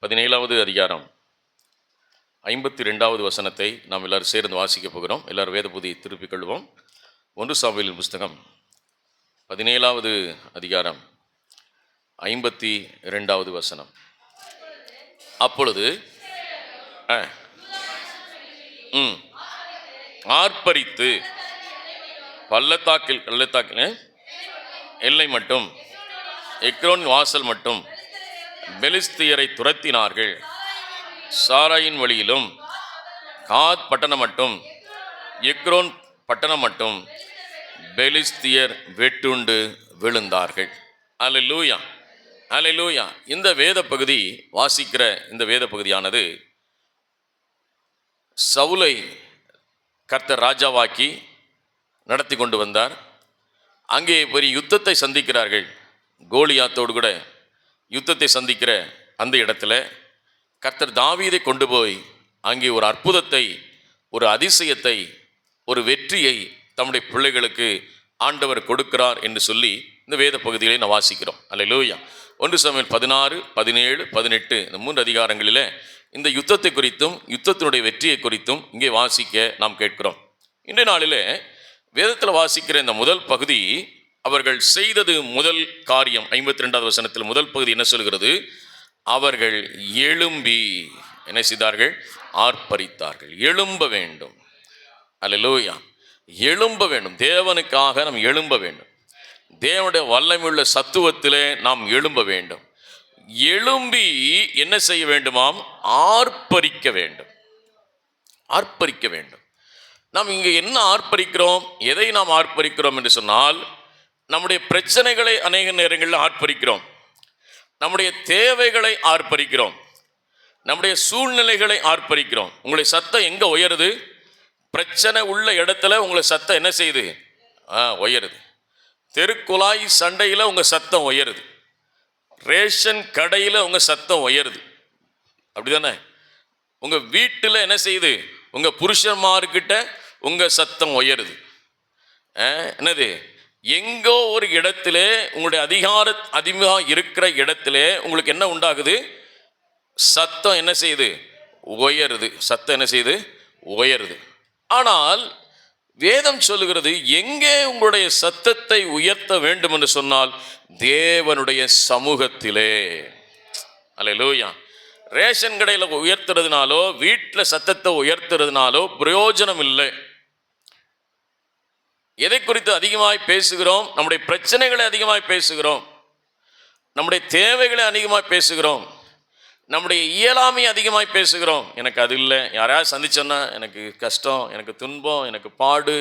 17வது அதிகாரம் 52வது வசனத்தை நாம் எல்லாரும் சேர்ந்து வாசிக்க போகிறோம். எல்லாரும் வேத புதியை திருப்பிக் கொள்வோம். 1 சாமுவேலின் புஸ்தகம் 17வது அதிகாரம் 52வது வசனம். அப்பொழுது ஆர்ப்பரித்து பள்ளத்தாக்கில் எல்லை மட்டும் எக்ரோன் வாசல் மட்டும் பெலிஸ்தியரை துரத்தினார்கள். சாராயின் வழியிலும் காத் பட்டணம் மட்டும் எக்ரோன் பட்டணம் மட்டும் பெலிஸ்தியர் வெட்டுண்டு விழுந்தார்கள். அல்லேலூயா, அல்லேலூயா. இந்த வேத பகுதி வாசிக்கிற இந்த வேத பகுதியானது சவுலை கர்த்தர் ராஜாவாக்கி நடத்தி கொண்டு வந்தார். அங்கே பெரிய யுத்தத்தை சந்திக்கிறார்கள். கோலியாத்தோடு கூட யுத்தத்தை சந்திக்கிற அந்த இடத்துல கர்த்தர் தாவீதை கொண்டு போய் அங்கே ஒரு அற்புதத்தை, ஒரு அதிசயத்தை, ஒரு வெற்றியை தம்முடைய பிள்ளைகளுக்கு ஆண்டவர் கொடுக்கிறார் என்று சொல்லி இந்த வேத பகுதிகளை நான் வாசிக்கிறோம். அல்லேலூயா. 1 சாமுவேல் 16, 17, 18 இந்த 3 அதிகாரங்களில் இந்த யுத்தத்தை குறித்தும் யுத்தத்தினுடைய வெற்றியை குறித்தும் இங்கே வாசிக்க நாம் கேட்கிறோம். இன்றைய நாளில் வேதத்தில் வாசிக்கிற இந்த முதல் பகுதி அவர்கள் செய்தது முதல் காரியம். 52வது வசனத்தில் முதல் பகுதி என்ன சொல்கிறது? அவர்கள் எழும்பி என்ன செய்தார்கள்? ஆர்ப்பரித்தார்கள். எழும்ப வேண்டும். அல்லேலூயா. எழும்ப வேண்டும். தேவனுக்காக நாம் எழும்ப வேண்டும். தேவனுடைய வல்லமையுள்ள சத்துவத்திலே நாம் எழும்ப வேண்டும். எழும்பி என்ன செய்ய வேண்டுமாம்? ஆர்ப்பரிக்க வேண்டும். ஆர்ப்பரிக்க வேண்டும். நாம் இங்கே என்ன ஆர்ப்பரிக்கிறோம்? எதை நாம் ஆர்ப்பரிக்கிறோம் என்று சொன்னால், நம்முடைய பிரச்சனைகளை அநேக நேரங்களில் ஆர்ப்பரிக்கிறோம். நம்முடைய தேவைகளை ஆர்ப்பரிக்கிறோம். நம்முடைய சூழ்நிலைகளை ஆர்ப்பரிக்கிறோம். உங்களுடைய சத்தம் எங்கே உயருது? பிரச்சனை உள்ள இடத்துல உங்களை சத்தம் என்ன செய்யுது? உயருது. தெருக்குழாய் சண்டையில் உங்கள் சத்தம் உயருது. ரேஷன் கடையில் உங்கள் சத்தம் உயருது. அப்படி தானே? உங்கள் வீட்டில் என்ன செய்யுது? உங்கள் புருஷன்மார்கிட்ட உங்கள் சத்தம் உயருது. என்னது? எங்கோ ஒரு இடத்துல உங்களுடைய அதிகமாக இருக்கிற இடத்துல உங்களுக்கு என்ன உண்டாகுது? சத்தம் என்ன செய்யுது? உயருது. சத்தம் என்ன செய்யுது? உயருது. ஆனால் வேதம் சொல்லுகிறது, எங்கே உங்களுடைய சத்தத்தை உயர்த்த வேண்டும் என்று சொன்னால் தேவனுடைய சமூகத்திலே. அல்லேலூயா. ரேஷன் கடையில் உயர்த்துறதுனாலோ வீட்டில் சத்தத்தை உயர்த்துறதுனாலோ பிரயோஜனம் இல்லை. எதை குறித்து அதிகமாய் பேசுகிறோம்? நம்முடைய பிரச்சனைகளை அதிகமாய் பேசுகிறோம். நம்முடைய தேவைகளை அதிகமாய் பேசுகிறோம். நம்முடைய இயலாமையை அதிகமாய் பேசுகிறோம். எனக்கு அது இல்லை, யாரையாவது சந்திச்சோன்னா எனக்கு கஷ்டம், எனக்கு துன்பம், எனக்கு பாடு,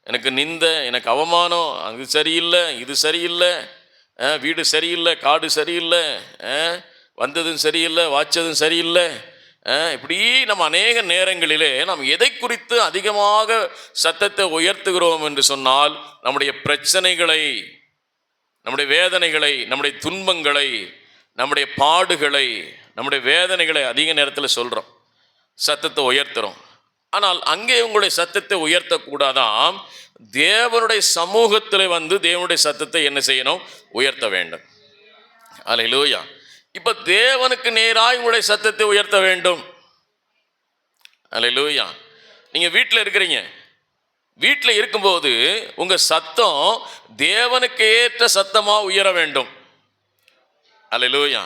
எனக்கு நிந்தை, எனக்கு அவமானம், அது சரியில்லை, இது சரியில்லை, வீடு சரியில்லை, காடு சரியில்லை, வந்ததும் சரியில்லை, வாய்ச்சதும் சரியில்லை. இப்படி நம்ம அநேக நேரங்களிலே நாம் எதை குறித்து அதிகமாக சத்தத்தை உயர்த்துகிறோம் என்று சொன்னால், நம்முடைய பிரச்சனைகளை, நம்முடைய வேதனைகளை, நம்முடைய துன்பங்களை, நம்முடைய பாடுகளை, நம்முடைய வேதனைகளை அதிக நேரத்தில் சொல்கிறோம், சத்தத்தை உயர்த்துகிறோம். ஆனால் அங்கே உங்களுடைய சத்தத்தை உயர்த்தக்கூடாதாம். தேவனுடைய சமூகத்தில் வந்து தேவனுடைய சத்தத்தை என்ன செய்யணும்? உயர்த்த வேண்டும். அல்லேலூயா. இப்போ தேவனுக்கு நேராக உங்களுடைய சத்தத்தை உயர்த்த வேண்டும். அல்லேலூயா. நீங்கள் வீட்டில் இருக்கிறீங்க. வீட்டில் இருக்கும்போது உங்கள் சத்தம் தேவனுக்கு ஏற்ற சத்தமாக உயர வேண்டும். அல்லேலூயா.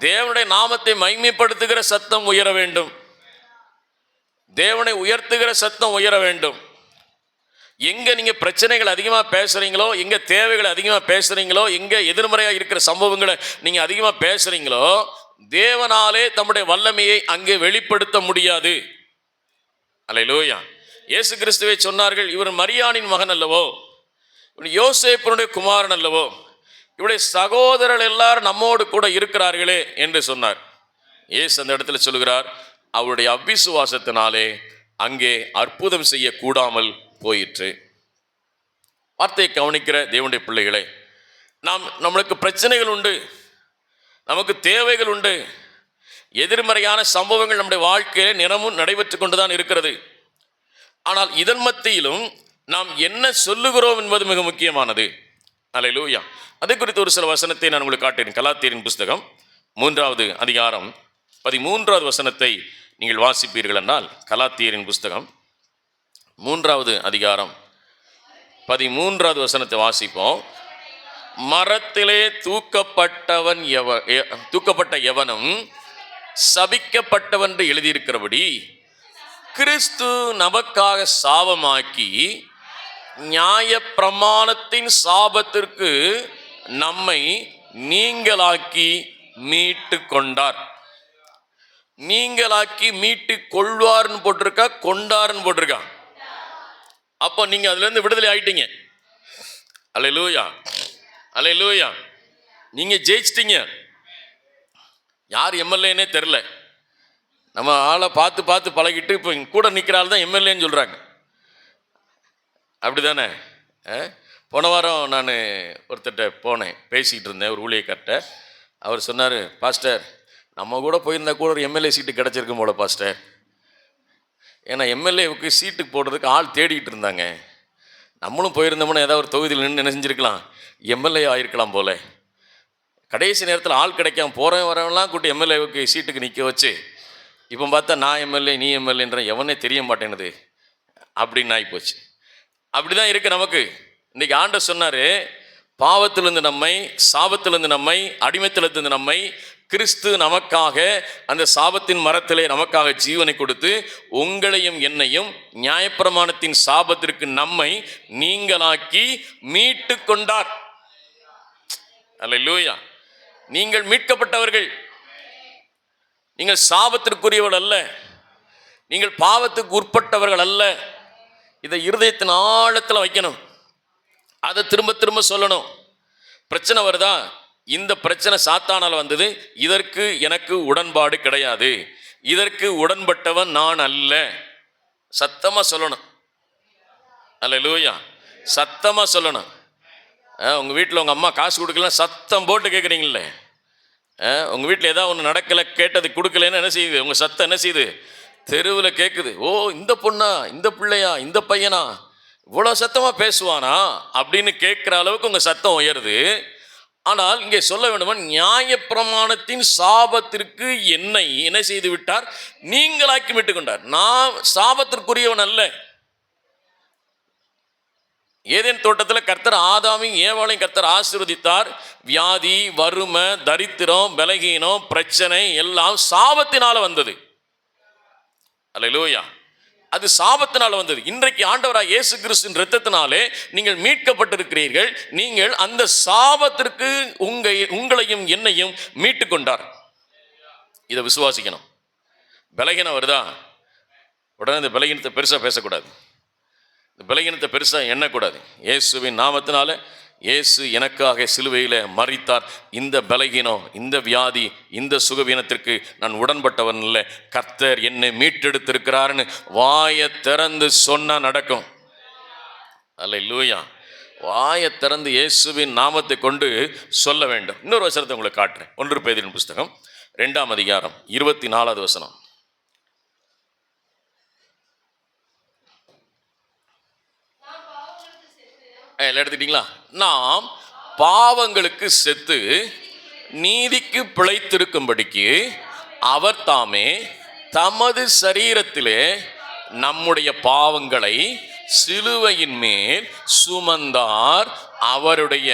தேவனுடைய நாமத்தை மகிமைப்படுத்துகிற சத்தம் உயர வேண்டும். தேவனை உயர்த்துகிற சத்தம் உயர வேண்டும். எங்கே நீங்கள் பிரச்சனைகள் அதிகமாக பேசுகிறீங்களோ, எங்கே தேவைகளை அதிகமாக பேசுகிறீங்களோ, எங்கே எதிர்மறையாக இருக்கிற சம்பவங்களை நீங்கள் அதிகமாக பேசுகிறீங்களோ, தேவனாலே தம்முடைய வல்லமையை அங்கே வெளிப்படுத்த முடியாது. அல்லேலூயா. இயேசு கிறிஸ்துவை சொன்னார்கள், இவர் மரியாளின் மகன் அல்லவோ, இவர் யோசேப்பினுடைய குமாரன் அல்லவோ, இவருடைய சகோதரர்கள் எல்லாரும் நம்மோடு கூட இருக்கிறார்களே என்று சொன்னார். இயேசு அந்த இடத்துல சொல்லுகிறார், அவருடைய அவிசுவாசத்தினாலே அங்கே அற்புதம் செய்யக்கூடாமல் போயிற்று. வார்த்தையை கவனிக்கிற தேவனுடைய பிள்ளைகளை, நம்மளுக்கு பிரச்சனைகள் உண்டு, நமக்கு தேவைகள் உண்டு, எதிர்மறையான சம்பவங்கள் நம்முடைய வாழ்க்கையிலே நிறமும் நடைபெற்று கொண்டுதான் இருக்கிறது. ஆனால் இதன் மத்தியிலும் நாம் என்ன சொல்லுகிறோம் என்பது மிக முக்கியமானது. அல்லேலூயா. அதை குறித்து ஒரு சில வசனத்தை நான் உங்களுக்கு காட்டுகிறேன். கலாத்தியரின் புஸ்தகம் 3வது அதிகாரம் 13வது வசனத்தை நீங்கள் வாசிப்பீர்கள் என்றால், கலாத்தியரின் புஸ்தகம் 3வது அதிகாரம் 13வது வசனத்தை வாசிப்போம். மரத்திலே தூக்கப்பட்ட எவனும் சபிக்கப்பட்டவன் என்று எழுதியிருக்கிறபடி கிறிஸ்து நமக்காக சாபமாக்கி நியாயப்பிரமாணத்தின் சாபத்திற்கு நம்மை நீங்களாக்கி மீட்டு கொண்டார். நீங்களாக்கி மீட்டு கொள்வார்னு போட்டிருக்கா, கொண்டார்னு போட்டிருக்கா? அப்போ நீங்க அதுல இருந்து விடுதலை ஆயிட்டீங்க. அல்லேலூயா, அல்லேலூயா. நீங்க ஜெயிச்சிட்டீங்க. யார் எம்எல்ஏன்னே தெரில. நம்ம ஆளை பார்த்து பார்த்து பழகிட்டு இப்போ கூட நிற்கிற ஆள் தான் எம்எல்ஏன்னு சொல்கிறாங்க. அப்படி தானே? போன வாரம் நான் ஒருத்தர்கிட்ட போனேன், பேசிக்கிட்டு இருந்தேன், ஒரு ஊழியக்கார்ட்ட. அவர் சொன்னார், பாஸ்டர் நம்ம கூட போயிருந்தா கூட ஒரு எம்எல்ஏ சீட்டு கிடச்சிருக்கும் போல பாஸ்டர். ஏன்னா எம்எல்ஏவுக்கு சீட்டுக்கு போடுறதுக்கு ஆள் தேடிக்கிட்டு இருந்தாங்க. நம்மளும் போயிருந்தோம்னா ஏதாவது ஒரு தொகுதியில் நின்று என்ன செஞ்சுருக்கலாம், எம்எல்ஏ ஆகிருக்கலாம் போல. கடைசி நேரத்தில் ஆள் கிடைக்காம போகிறேன் வரவெல்லாம் கூட்டி எம்எல்ஏவுக்கு சீட்டுக்கு நிற்க வச்சு இப்போ பார்த்தா நான் எம்எல்ஏ நீ எம்எல்ஏன்ற எவனே தெரிய மாட்டேனுது அப்படின்னு ஆகிப்போச்சு. அப்படி தான் இருக்குது நமக்கு. இன்றைக்கி ஆண்டவர் சொன்னார், பாவத்திலிருந்து நம்மை, சாபத்திலிருந்து நம்மை, அடிமைத்திலிருந்து நம்மை கிறிஸ்து நமக்காக அந்த சாபத்தின் மரத்திலே நமக்காக ஜீவனை கொடுத்து உங்களையும் என்னையும் நியாயப்பிரமாணத்தின் சாபத்திற்கு நம்மை நீங்களாக்கி மீட்டு கொண்டார். அல்லேலூயா. நீங்கள் மீட்கப்பட்டவர்கள். நீங்கள் சாபத்திற்குரியவர்கள் அல்ல, நீங்கள் பாவத்துக்கு உட்பட்டவர்கள் அல்ல. இதை இருதயத்தின் ஆழத்தில் வைக்கணும். அதை திரும்ப திரும்ப சொல்லணும். பிரச்சனை வருதா, இந்த பிரச்சனை சாத்தானால் வந்தது, இதற்கு எனக்கு உடன்பாடு கிடையாது, இதற்கு உடன்பட்டவன் நான் அல்ல. சத்தமா சொல்லணும். அல்லேலூயா, சத்தமா சொல்லணும். உங்க வீட்டில் உங்க அம்மா காசு கொடுக்கலாம், சத்தம் போட்டு கேட்குறீங்களே. உங்கள் வீட்டில் ஏதாவது ஒன்று நடக்கலை, கேட்டது கொடுக்கலன்னு என்ன செய்யுது, உங்கள் சத்தம் என்ன செய்யுது, தெருவில் கேட்குது. ஓ, இந்த பொண்ணா, இந்த பிள்ளையா, இந்த பையனா இவ்வளோ சத்தமாக பேசுவானா அப்படின்னு கேட்குற அளவுக்கு உங்கள் சத்தம் உயருது. ஆனால் இங்கே சொல்ல வேண்டுமா, நியாயப்பிரமாணத்தின் சாபத்திற்கு என்னை என்ன செய்து விட்டார், நீங்களாக்கி விட்டு கொண்டார். நான் சாபத்திற்குரியவன் அல்ல. ஏதேன் தோட்டத்தில் கர்த்தர் ஆதாமையும் ஏவாளையும் கர்த்தர் ஆசீர்வதித்தார். வியாதி, வறுமை, தரித்திரம், பலகீனம், பிரச்சனை எல்லாம் சாபத்தினால வந்தது. அல்லேலூயா, அது சாபத்தினால வந்தது. இன்றைக்கு ஆண்டவராக இயேசு கிறிஸ்துவின் இரத்தத்தினாலே நீங்கள் மீட்கப்பட்டிருக்கிறீர்கள். நீங்கள் அந்த சாபத்திற்கு உங்களையும் என்னையும் மீட்டு கொண்டார். இதை விசுவாசிக்கணும். பலகீனம் வருதா, உடனே இந்த பலகீனத்தை பெருசாக பேசக்கூடாது, இந்த பலகீனத்தை பெருசாக எண்ணக்கூடாது. இயேசுவின் நாமத்தினால இயேசு எனக்காக சிலுவையில் மரித்தார். இந்த பலகீனம், இந்த வியாதி, இந்த சுகவீனத்திற்கு நான் உடன்பட்டவன் இல்லை. கர்த்தர் என்னை மீட்டெடுத்திருக்கிறார்னு வாயை திறந்து சொன்னா நடக்கும். அல்லேலூயா. வாயை திறந்து இயேசுவின் நாமத்தை கொண்டு சொல்ல வேண்டும். இன்னொரு வசனத்தை உங்களுக்கு காட்டுறேன். 1 பேதுருவின் புஸ்தகம் 2ஆம் அதிகாரம் 24வது வசனம். எடுத்துட்டீங்களா? நாம் பாவங்களுக்கு செத்து நீதிக்கு பிழைத்திருக்கும்படிக்கு அவர் தாமே தமது சரீரத்திலே நம்முடைய பாவங்களை சிலுவையின் மேல் சுமந்தார், அவருடைய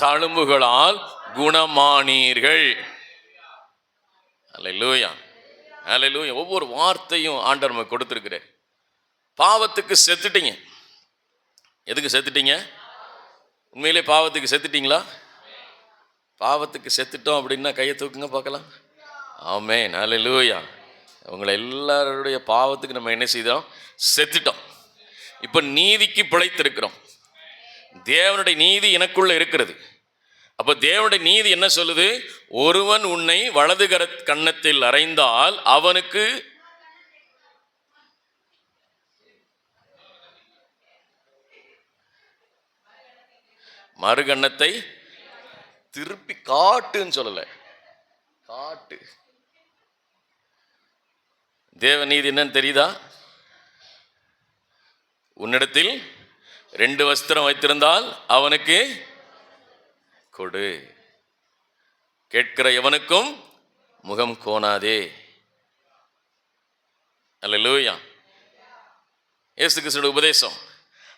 தழும்புகளால் குணமானீர்கள். அல்லேலூயா, அல்லேலூயா. ஒவ்வொரு வார்த்தையும் ஆண்டவர் நமக்கு கொடுத்திருக்கிறார். பாவத்துக்கு செத்துட்டீங்க. எதுக்கு செத்துட்டீங்க? உண்மையிலே பாவத்துக்கு செத்துட்டீங்களா? பாவத்துக்கு செத்துட்டோம் அப்படின்னா கையை தூக்குங்க பார்க்கலாம். ஆமென், அல்லேலூயா. உங்களை எல்லாருடைய பாவத்துக்கு நம்ம என்ன செய்தோம்? செத்துட்டோம். இப்போ நீதிக்கு பிழைத்திருக்கிறோம். தேவனுடைய நீதி எனக்குள்ள இருக்கிறது. அப்போ தேவனுடைய நீதி என்ன சொல்லுது? ஒருவன் உன்னை வலது கன்னத்தில் அறைந்தால் அவனுக்கு மறுகன்னத்தை திருப்பி காட்டுன்னு சொல்லல, காட்டு. தேவ நீதி என்னன்னு தெரியுதா? உன்னிடத்தில் 2 வஸ்திரம் வைத்திருந்தால் அவனுக்கு கொடு, கேட்கிற எவனுக்கும் முகம் கோணாதே. அல்லேலூயா. இயேசு கிறிஸ்துவோட உபதேசம்.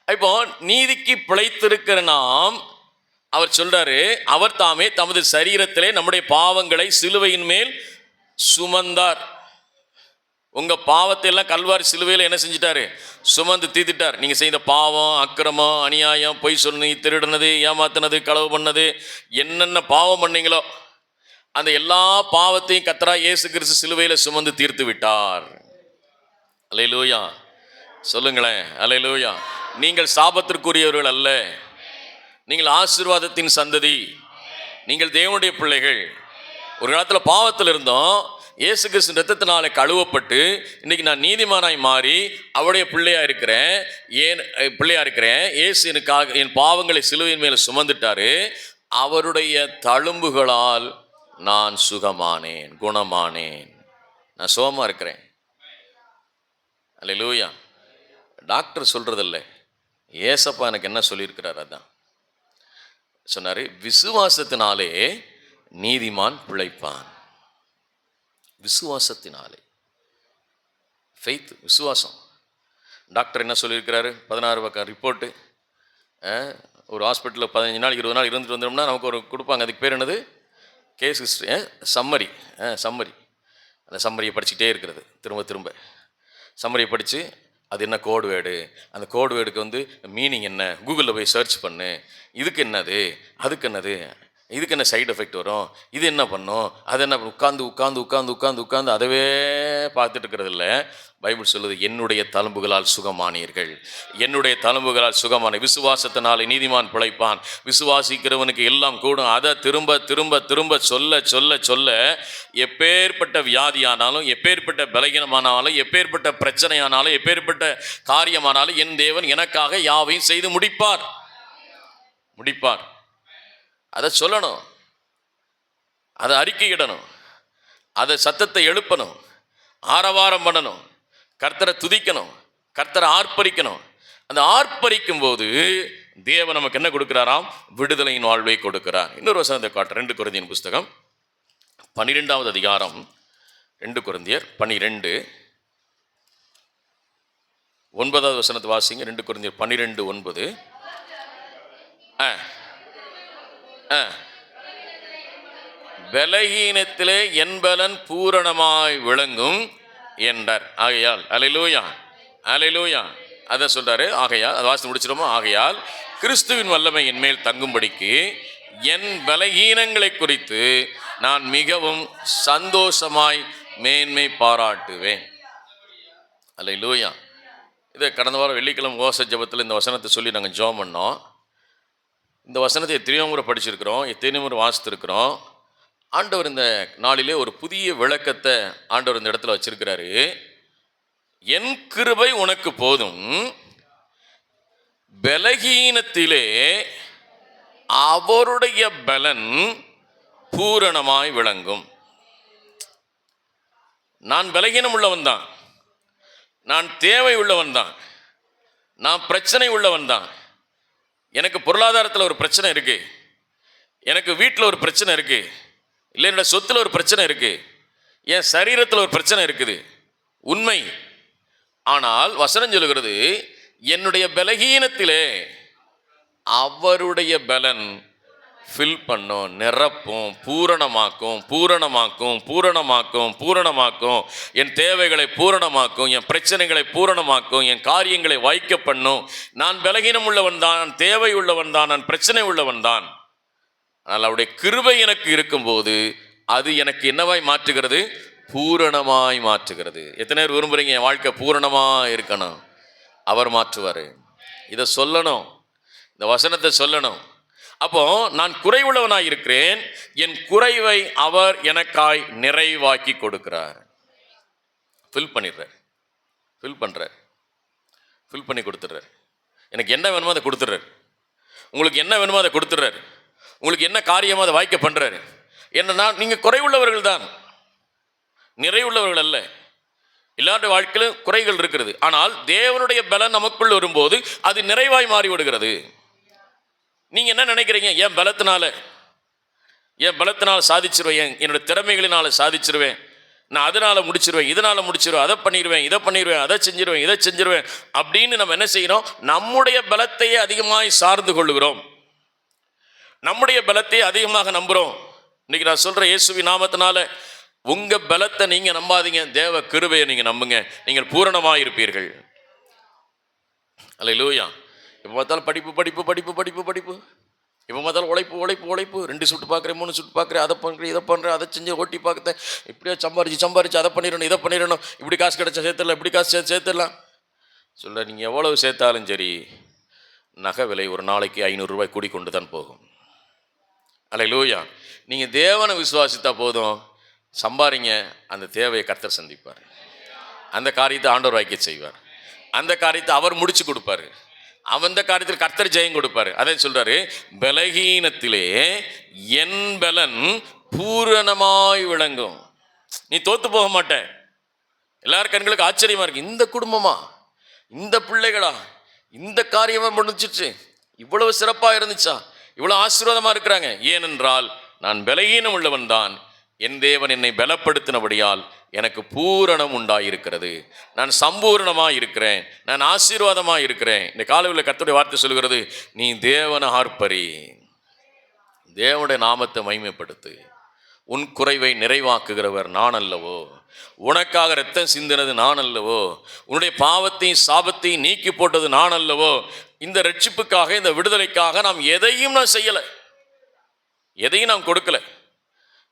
இப்போ நீதிக்கு பிழைத்திருக்கிற நாம், அவர் சொல்றாரு, அவர் தாமே தமது சரீரத்திலே நம்முடைய பாவங்களை சிலுவையின் மேல் சுமந்தார். உங்க பாவத்தை எல்லாம் கல்வாரி சிலுவையில் என்ன செஞ்சிட்டாரு? சுமந்து தீர்த்துட்டார். நீங்க செய்த பாவம், அக்கிரமம், அநியாயம், பொய் சொன்னி, திருடினது, ஏமாத்தினது, களவு பண்ணது, என்னென்ன பாவம் பண்ணீங்களோ அந்த எல்லா பாவத்தையும் கர்த்தராகிய இயேசு கிறிஸ்து சிலுவையில் சுமந்து தீர்த்து விட்டார். அல்லேலூயா. சொல்லுங்களேன், அல்லேலூயா. நீங்கள் சாபத்திற்குரியவர்கள் அல்ல, நீங்கள் ஆசீர்வாதத்தின் சந்ததி, நீங்கள் தேவனுடைய பிள்ளைகள். ஒரு காலத்தில் பாவத்தில் இருந்தோம், இயேசு கிறிஸ்து ரத்தத்தினாலே கழுவப்பட்டு இன்னைக்கு நான் நீதிமானாய் மாறி அவருடைய பிள்ளையா இருக்கிறேன். இயேசு எனக்காக என் பாவங்களை சிலுவையின் மேலே சுமந்துட்டாரு. அவருடைய தழும்புகளால் நான் சுகமானேன், குணமானேன். நான் சுகமா இருக்கிறேன். அல்லேலூயா. டாக்டர் சொல்றதில்ல, ஏசப்பா எனக்கு என்ன சொல்லியிருக்கிறார் அதான் சொன்னாரு. விசுவாசத்தினாலே நீதிமான் பிழைப்பான். விசுவாசத்தினாலே, ஃபெய்த், விசுவாசம். டாக்டர் என்ன சொல்லியிருக்கிறாரு? 16 பக்கம் ரிப்போர்ட்டு. ஒரு ஹாஸ்பிட்டலில் 15 நாள் 20 நாள் இருந்துட்டு வந்தோம்னா நமக்கு ஒரு கொடுப்பாங்க. அதுக்கு பேர் என்னது? Case history, summary. அந்த சம்மரியை படிச்சுக்கிட்டே இருக்கிறது, திரும்ப திரும்ப சம்மரியை படித்து அது என்ன கோடு வேர்டு, அந்த கோடு வேர்டுக்கு மீனிங் என்ன, கூகுளில் போய் சர்ச் பண்ணு, இதுக்கு என்னது, அதுக்கு என்னது, இதுக்கு என்ன சைடு எஃபெக்ட் வரும், இது என்ன பண்ணும், அது என்ன, உட்காந்து உட்காந்து உட்காந்து உட்காந்து உட்காந்து அதவே பார்த்துட்டு இருக்கிறது இல்லை. பைபிள் சொல்லுது, என்னுடைய தழும்புகளால் சுகமானீர்கள், என்னுடைய தழும்புகளால் சுகமான. விசுவாசத்தினாலே நீதிமான் பிழைப்பான். விசுவாசிக்கிறவனுக்கு எல்லாம் கூடும். அதை திரும்ப திரும்ப திரும்ப சொல்ல சொல்ல சொல்ல எப்பேற்பட்ட வியாதியானாலும், எப்பேற்பட்ட பலகீனமானாலும், எப்பேற்பட்ட பிரச்சனையானாலும், எப்பேற்பட்ட காரியமானாலும் என் தேவன் எனக்காக யாவையும் செய்து முடிப்பார். முடிப்பார். அதை சொல்லணும், அதை அறிக்கையிடணும், அதை சத்தத்தை எழுப்பணும், ஆரவாரம் பண்ணணும், கர்த்தரை துதிக்கணும், கர்த்தரை ஆர்ப்பரிக்கணும். அந்த ஆர்ப்பரிக்கும் போது தேவன் நமக்கு என்ன கொடுக்கிறாராம்? விடுதலையின் வாழ்வை கொடுக்கிறார். இன்னொரு வசனத்தை காட்டு. 2 கொரிந்தியர் புஸ்தகம் 12வது அதிகாரம், 2 கொரிந்தியர் 12 9வது வசனத்தை வாசிங்க. 2 கொரிந்தியர் 12:9. பலகீனத்திலே என் பலன் பூரணமாய் விளங்கும் என்றார். ஆகையால், அல்லேலூயா, அல்லேலூயா, அதை சொல்றாரு. ஆகையால், அதை வாசித்து முடிச்சிடுமோ? ஆகையால் கிறிஸ்துவின் வல்லமை என் மேல் தங்கும்படிக்கு என் பலகீனங்களை குறித்து நான் மிகவும் சந்தோஷமாய் மேன்மை பாராட்டுவேன். அல்லேலூயா. இதை கடந்த வாரம் வெள்ளிக்கிழமை உபவாச ஜெபத்தில் இந்த வசனத்தை சொல்லி நாங்கள் ஜெபம் பண்ணோம். இந்த வசனத்தை எத்தனையோ முறை படிச்சிருக்கிறோம், எத்தனையோ முறை வாசித்திருக்கிறோம். ஆண்டவர் இந்த நாளிலே ஒரு புதிய விளக்கத்தை ஆண்டவர் இந்த இடத்துல வச்சிருக்கிறாரு. என் கிருபை உனக்கு போதும், பலகீனத்திலே அவருடைய பலன் பூரணமாய் விளங்கும். நான் பலகீனம் உள்ளவன் தான், நான் தேவை உள்ளவன் தான், நான் பிரச்சனை உள்ளவன் தான். எனக்கு பொருளாதாரத்தில் ஒரு பிரச்சனை இருக்கு, எனக்கு வீட்டில் ஒரு பிரச்சனை இருக்கு, இல்லை என்னோட சொத்துல ஒரு பிரச்சனை இருக்கு, என் சரீரத்தில் ஒரு பிரச்சனை இருக்குது, உண்மை. ஆனால் வசனம் சொல்லுகிறது, என்னுடைய பலகீனத்திலே அவருடைய பலன் ஃபில் பண்ணும், நிரப்பும், பூரணமாக்கும், பூரணமாக்கும், பூரணமாக்கும், பூரணமாக்கும். என் தேவைகளை பூரணமாக்கும், என் பிரச்சனைகளை பூரணமாக்கும், என் காரியங்களை வாய்க்க பண்ணும். நான் பலகீனம் உள்ளவன் தான், நான் தேவை உள்ளவன் தான், நான் பிரச்சனை உள்ளவன் தான். ஆனால் அவருடைய கிருபை எனக்கு இருக்கும்போது அது எனக்கு என்னவாய் மாற்றுகிறது? பூரணமாய் மாற்றுகிறது. எத்தனை பேர் விரும்புகிறீங்க என் வாழ்க்கை பூரணமாக இருக்கணும்? அவர் மாற்றுவார். இதை சொல்லணும், இந்த வசனத்தை சொல்லணும். அப்போ நான் குறைவுள்ளவனாய் இருக்கிறேன், என் குறைவை அவர் எனக்காய் நிறைவாக்கி கொடுக்கிறார். ஃபில் பண்ணிடுறார், ஃபில் பண்ணுறார், ஃபில் பண்ணி கொடுத்துட்றார். எனக்கு என்ன வேணுமோ அதை கொடுத்துட்றாரு, உங்களுக்கு என்ன வேணுமோ அதை கொடுத்துட்றாரு, உங்களுக்கு என்ன காரியமோ அதை வாய்க்க பண்ணுறாரு. என்னன்னா நீங்கள் குறைவுள்ளவர்கள் தான், நிறைவுள்ளவர்கள் அல்ல. எல்லாருடைய வாழ்க்கையிலும் குறைகள் இருக்கிறது. ஆனால் தேவனுடைய பலன் நமக்குள் வரும்போது அது நிறைவாய் மாறிவிடுகிறது. நீங்கள் என்ன நினைக்கிறீங்க? என் பலத்தினால சாதிச்சிருவேன், என்னோட திறமைகளினால சாதிச்சிருவேன், நான் அதனால முடிச்சிருவேன், இதனால முடிச்சிருவேன், அதை பண்ணிடுவேன், இதை பண்ணிடுவேன், அதை செஞ்சிருவேன், இதை செஞ்சிருவேன் அப்படின்னு நம்ம என்ன செய்யறோம்? நம்முடைய பலத்தையே அதிகமாய் சார்ந்து கொள்ளுகிறோம், நம்முடைய பலத்தையே அதிகமாக நம்புறோம். இன்னைக்கு நான் சொல்ற இயேசுவின் நாமத்தினால உங்க பலத்தை நீங்க நம்பாதீங்க, தேவ கிருபையை நீங்க நம்புங்க, நீங்கள் பூரணமாக இருப்பீர்கள். அல்லேலூயா. இப்போ பார்த்தாலும் படிப்பு படிப்பு படிப்பு படிப்பு படிப்பு, இப்போ பார்த்தாலும் உழைப்பு உழைப்பு உழைப்பு, 2 சுட்டு பார்க்குறேன், 3 சுட்டு பார்க்குறேன், அதை பண்ணுறேன், இதை பண்ணுறேன், அதை செஞ்சு ஓட்டி பார்க்குறேன், இப்படியே சம்பாரிச்சு அதை பண்ணிடணும், இதை பண்ணிடணும், இப்படி காசு கிடைச்சா சேர்த்துடலாம், இப்படி காசு சேர்த்துடலாம். சொல்ல நீங்கள் எவ்வளவு சேர்த்தாலும் சரி, நகை விலை ஒரு நாளைக்கு 500 ரூபாய் கூடிக்கொண்டு தான் போகும். அல்லேலூயா. நீங்கள் தேவனை விசுவாசித்தா போதும், சம்பாரிங்க, அந்த தேவையை கர்த்தர் சந்திப்பார், அந்த காரியத்தை ஆண்டவர் வாய்க்க செய்வார், அந்த காரியத்தை அவர் முடிச்சு கொடுப்பாரு, அந்த காரியத்தில் கர்த்தர் ஜெயம் கொடுப்பாரு. அதை சொல்றாரு, பலகீனத்திலே என் பலன் பூரணமாய் விளங்கும். நீ தோத்து போக மாட்ட. எல்லாரும் கண்களுக்கு ஆச்சரியமா இருக்கு, இந்த குடும்பமா, இந்த பிள்ளைகளா, இந்த காரியமா முடிச்சிச்சு, இவ்வளவு சிறப்பா இருந்துச்சா, இவ்வளவு ஆசீர்வாதமா இருக்கிறாங்க. ஏனென்றால் நான் பலகீனம் உள்ளவன் தான், என் தேவன் என்னை பலப்படுத்தினபடியால் எனக்கு பூரணம் உண்டாயிருக்கிறது, நான் சம்பூர்ணமாக இருக்கிறேன், நான் ஆசீர்வாதமாக இருக்கிறேன். இந்த காலையில் கர்த்தருடைய வார்த்தை சொல்கிறது, நீ தேவனை ஆர்ப்பரி, தேவனுடைய நாமத்தை மகிமைப்படுத்து, உன் குறைவை நிறைவாக்குகிறவர் நான் அல்லவோ, உனக்காக இரத்தம் சிந்தினது நான் அல்லவோ, உன்னுடைய பாவத்தையும் சாபத்தையும் நீக்கி போட்டது நான் அல்லவோ. இந்த ரட்சிப்புக்காக, இந்த விடுதலைக்காக நாம் எதையும் நான் செய்யலை, எதையும் நாம் கொடுக்கல.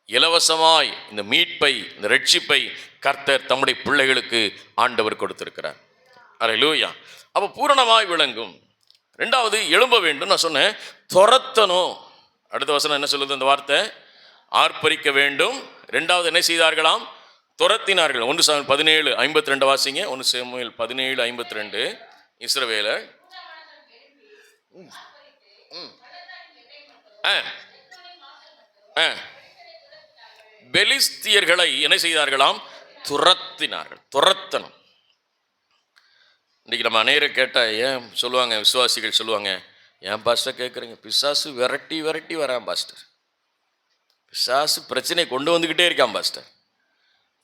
இலவசமாய் இந்த மீட்பை, இந்த ரட்சிப்பை கர்த்தர் தம்முடைய பிள்ளைகளுக்கு ஆண்டவர் கொடுத்திருக்கிறார். அல்லேலூயா. அப்போ பூரணமாய் விளங்கும். 2வது எழும்ப வேண்டும். நான் சொன்னேன் துரத்தணும். அடுத்த வசனம் என்ன சொல்லுது அந்த வார்த்தை? ஆர்ப்பரிக்க வேண்டும். 2வது என்ன செய்தார்களாம்? துரத்தினார்கள். 1 சாமுவேல் 17:52 வாசிங்க. 1 சாமுவேல் 17:52. இஸ்ரவேலர் பெலிஸ்தியர்களை என்ன செய்தார்களாம்? துரத்தினார்கள். துரத்தணும். இன்னைக்கு நம்ம அநேகரை கேட்டால் ஏன் சொல்லுவாங்க, விசுவாசிகள் சொல்லுவாங்க, ஏன் பாஸ்டர் கேட்குறீங்க, பிசாசு விரட்டி விரட்டி வரான் பாஸ்டர், பிசாசு பிரச்சனை கொண்டு வந்துக்கிட்டே இருக்கான் பாஸ்டர்,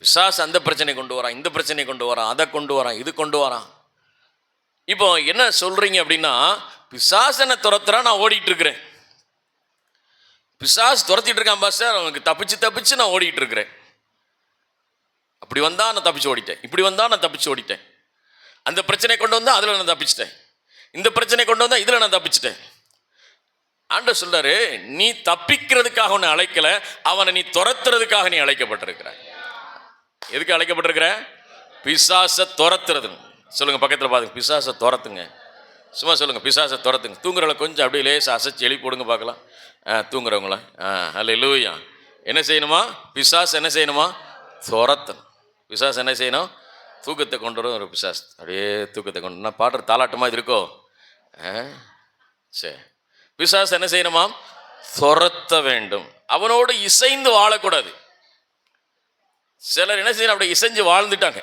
பிசாசு அந்த பிரச்சனை கொண்டு வரான், இந்த பிரச்சனை கொண்டு வரான், அதை கொண்டு வரான், இது கொண்டு வரான். இப்போ என்ன சொல்றீங்க அப்படின்னா, பிசாசனை துரத்துறான், நான் ஓடிட்டு இருக்கிறேன், பிசாசு துரத்திட்டு இருக்கான் பாஸ்டர், அவனுக்கு தப்பிச்சு நான் ஓடிட்டு இருக்கிறேன், அப்படி வந்தா நான் தப்பிச்சு ஓடிட்டேன், இப்படி வந்தா நான் தப்பிச்சு ஓடிட்டேன், அந்த பிரச்சனை கொண்டு வந்தா அதில் நான் தப்பிச்சிட்டேன், இந்த பிரச்சனை கொண்டு வந்தா இதில் நான் தப்பிச்சிட்டேன். ஆண்டவர் சொல்றாரு, நீ தப்பிக்கிறதுக்காக உன்னை அழைக்கல, அவனை நீ துரத்துறதுக்காக நீ அழைக்கப்பட்டிருக்கிறாய். எதுக்கு அழைக்கப்பட்டிருக்கிற? பிசாசை துரத்துறது. சொல்லுங்க, பக்கத்தில் பாருங்க, பிசாசை துரத்துங்க. சும்மா சொல்லுங்க, பிசாசை துரத்துங்க. தூங்குறவங்களை கொஞ்சம் அப்படியே லேசாக அசைச்சு எழுப்பி போடுங்க பார்க்கலாம். தூங்குறவங்களா? அல்லேலூயா. என்ன செய்யணுமா? பிசாசு என்ன செய்யணுமா? துரத்தணும். பிசாசு என்ன செய்யணும்? தூக்கத்தை கொண்டு வரும். ஒரு பிசாசு அப்படியே தூக்கத்தை கொண்டு, நான் பாடுற தாலாட்டமாக இது இருக்கோ? சரி, பிசாசு என்ன செய்யணுமா? துரத்த வேண்டும். அவனோடு இசைந்து வாழக்கூடாது. சிலர் என்ன செய்யணும், அப்படியே இசைஞ்சு வாழ்ந்துட்டாங்க.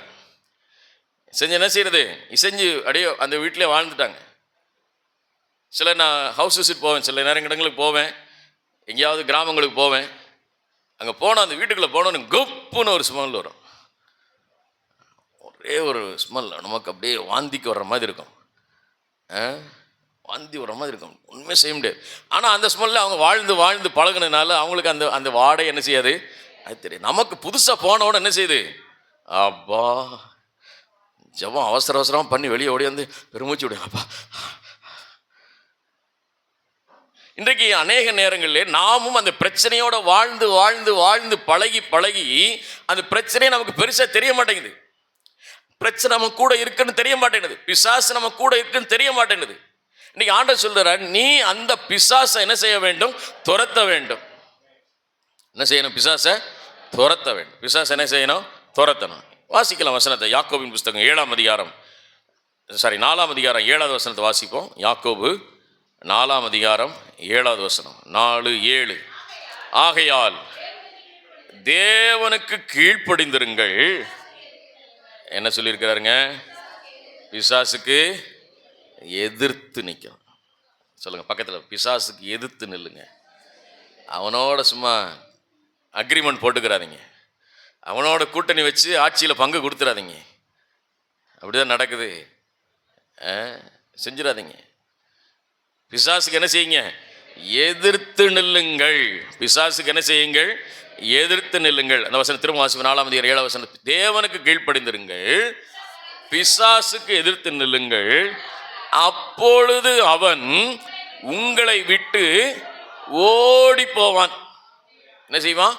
இசைஞ்சு என்ன செய்யறது? இசைஞ்சு அப்படியே அந்த வீட்டிலே வாழ்ந்துட்டாங்க. சிலர், நான் ஹவுஸ் விசிட் போவேன், சில நேரம் இடங்களுக்கு போவேன், எங்கேயாவது கிராமங்களுக்கு போவேன், அங்கே போனால் அந்த வீட்டுக்குள்ளே போனோன்னு குப்புன்னு ஒரு ஸ்மெல் வரும். ஒரே ஒரு ஸ்மெல், நமக்கு அப்படியே வாந்திக்கு வர்ற மாதிரி இருக்கும், வாந்தி வர்ற மாதிரி இருக்கும், ஒன்றுமே செய்ய முடியாது. ஆனால் அந்த ஸ்மெல்ல அவங்க வாழ்ந்து வாழ்ந்து பழகுனதுனால அவங்களுக்கு அந்த அந்த வாடை என்ன செய்யாது, அது தெரியும். நமக்கு புதுசாக போனோட என்ன செய்யுது, அப்பா ஜபம் அவசர அவசரமாக பண்ணி வெளியே ஓடி வந்து பெருமூச்சு விடு அப்பா. இன்றைக்கு அநேக நேரங்களில் நாமும் அந்த பிரச்சனையோட வாழ்ந்து வாழ்ந்து வாழ்ந்து பழகி பழகி அந்த பிரச்சனையை நமக்கு பெருசாக தெரிய மாட்டேங்குது. பிரச்சனை நம்ம கூட இருக்குன்னு தெரிய மாட்டேங்குது, பிசாசு நம்ம கூட இருக்குன்னு தெரிய மாட்டேங்குது. இன்னைக்கு ஆண்டவர் சொல்றார், நீ அந்த பிசாசை என்ன செய்ய வேண்டும்? துரத்த வேண்டும். என்ன செய்யணும்? பிசாசை துரத்த வேண்டும். பிசாசு என்ன செய்யணும்? துரத்தணும். வாசிக்கலாம் வசனத்தை. யாக்கோபின் புஸ்தகம் 4ஆம் அதிகாரம் 7வது வசனத்தை வாசிப்போம். யாக்கோபு 4ஆம் அதிகாரம் 7வது வசனம். 4:7. ஆகையால் தேவனுக்கு கீழ்ப்படிந்திருங்கள். என்ன சொல்லியிருக்கிறாருங்க? பிசாசுக்கு எதிர்த்து நிற்கணும். சொல்லுங்க பக்கத்தில், பிசாசுக்கு எதிர்த்து நில்லுங்க. அவனோட சும்மா அக்ரிமெண்ட் போட்டுக்கிறாதீங்க. அவனோட கூட்டணி வச்சு ஆட்சியில் பங்கு கொடுத்துடாதீங்க. அப்படிதான் நடக்குது. செஞ்சிடாதீங்க. பிசாசுக்கு என்ன செய்யுங்க? எதிர்த்து நில்லுங்கள். பிசாசுக்கு என்ன செய்யுங்கள்? எதிர்த்து நில்லுங்கள். அந்த வசனம் திரும்ப வாசிப்பு 4:7 தேவனுக்கு கீழ்ப்படிந்திருங்கள், பிசாசுக்கு எதிர்த்து நில்லுங்கள், அப்பொழுது அவன் உங்களை விட்டு ஓடி போவான். என்ன செய்வான்?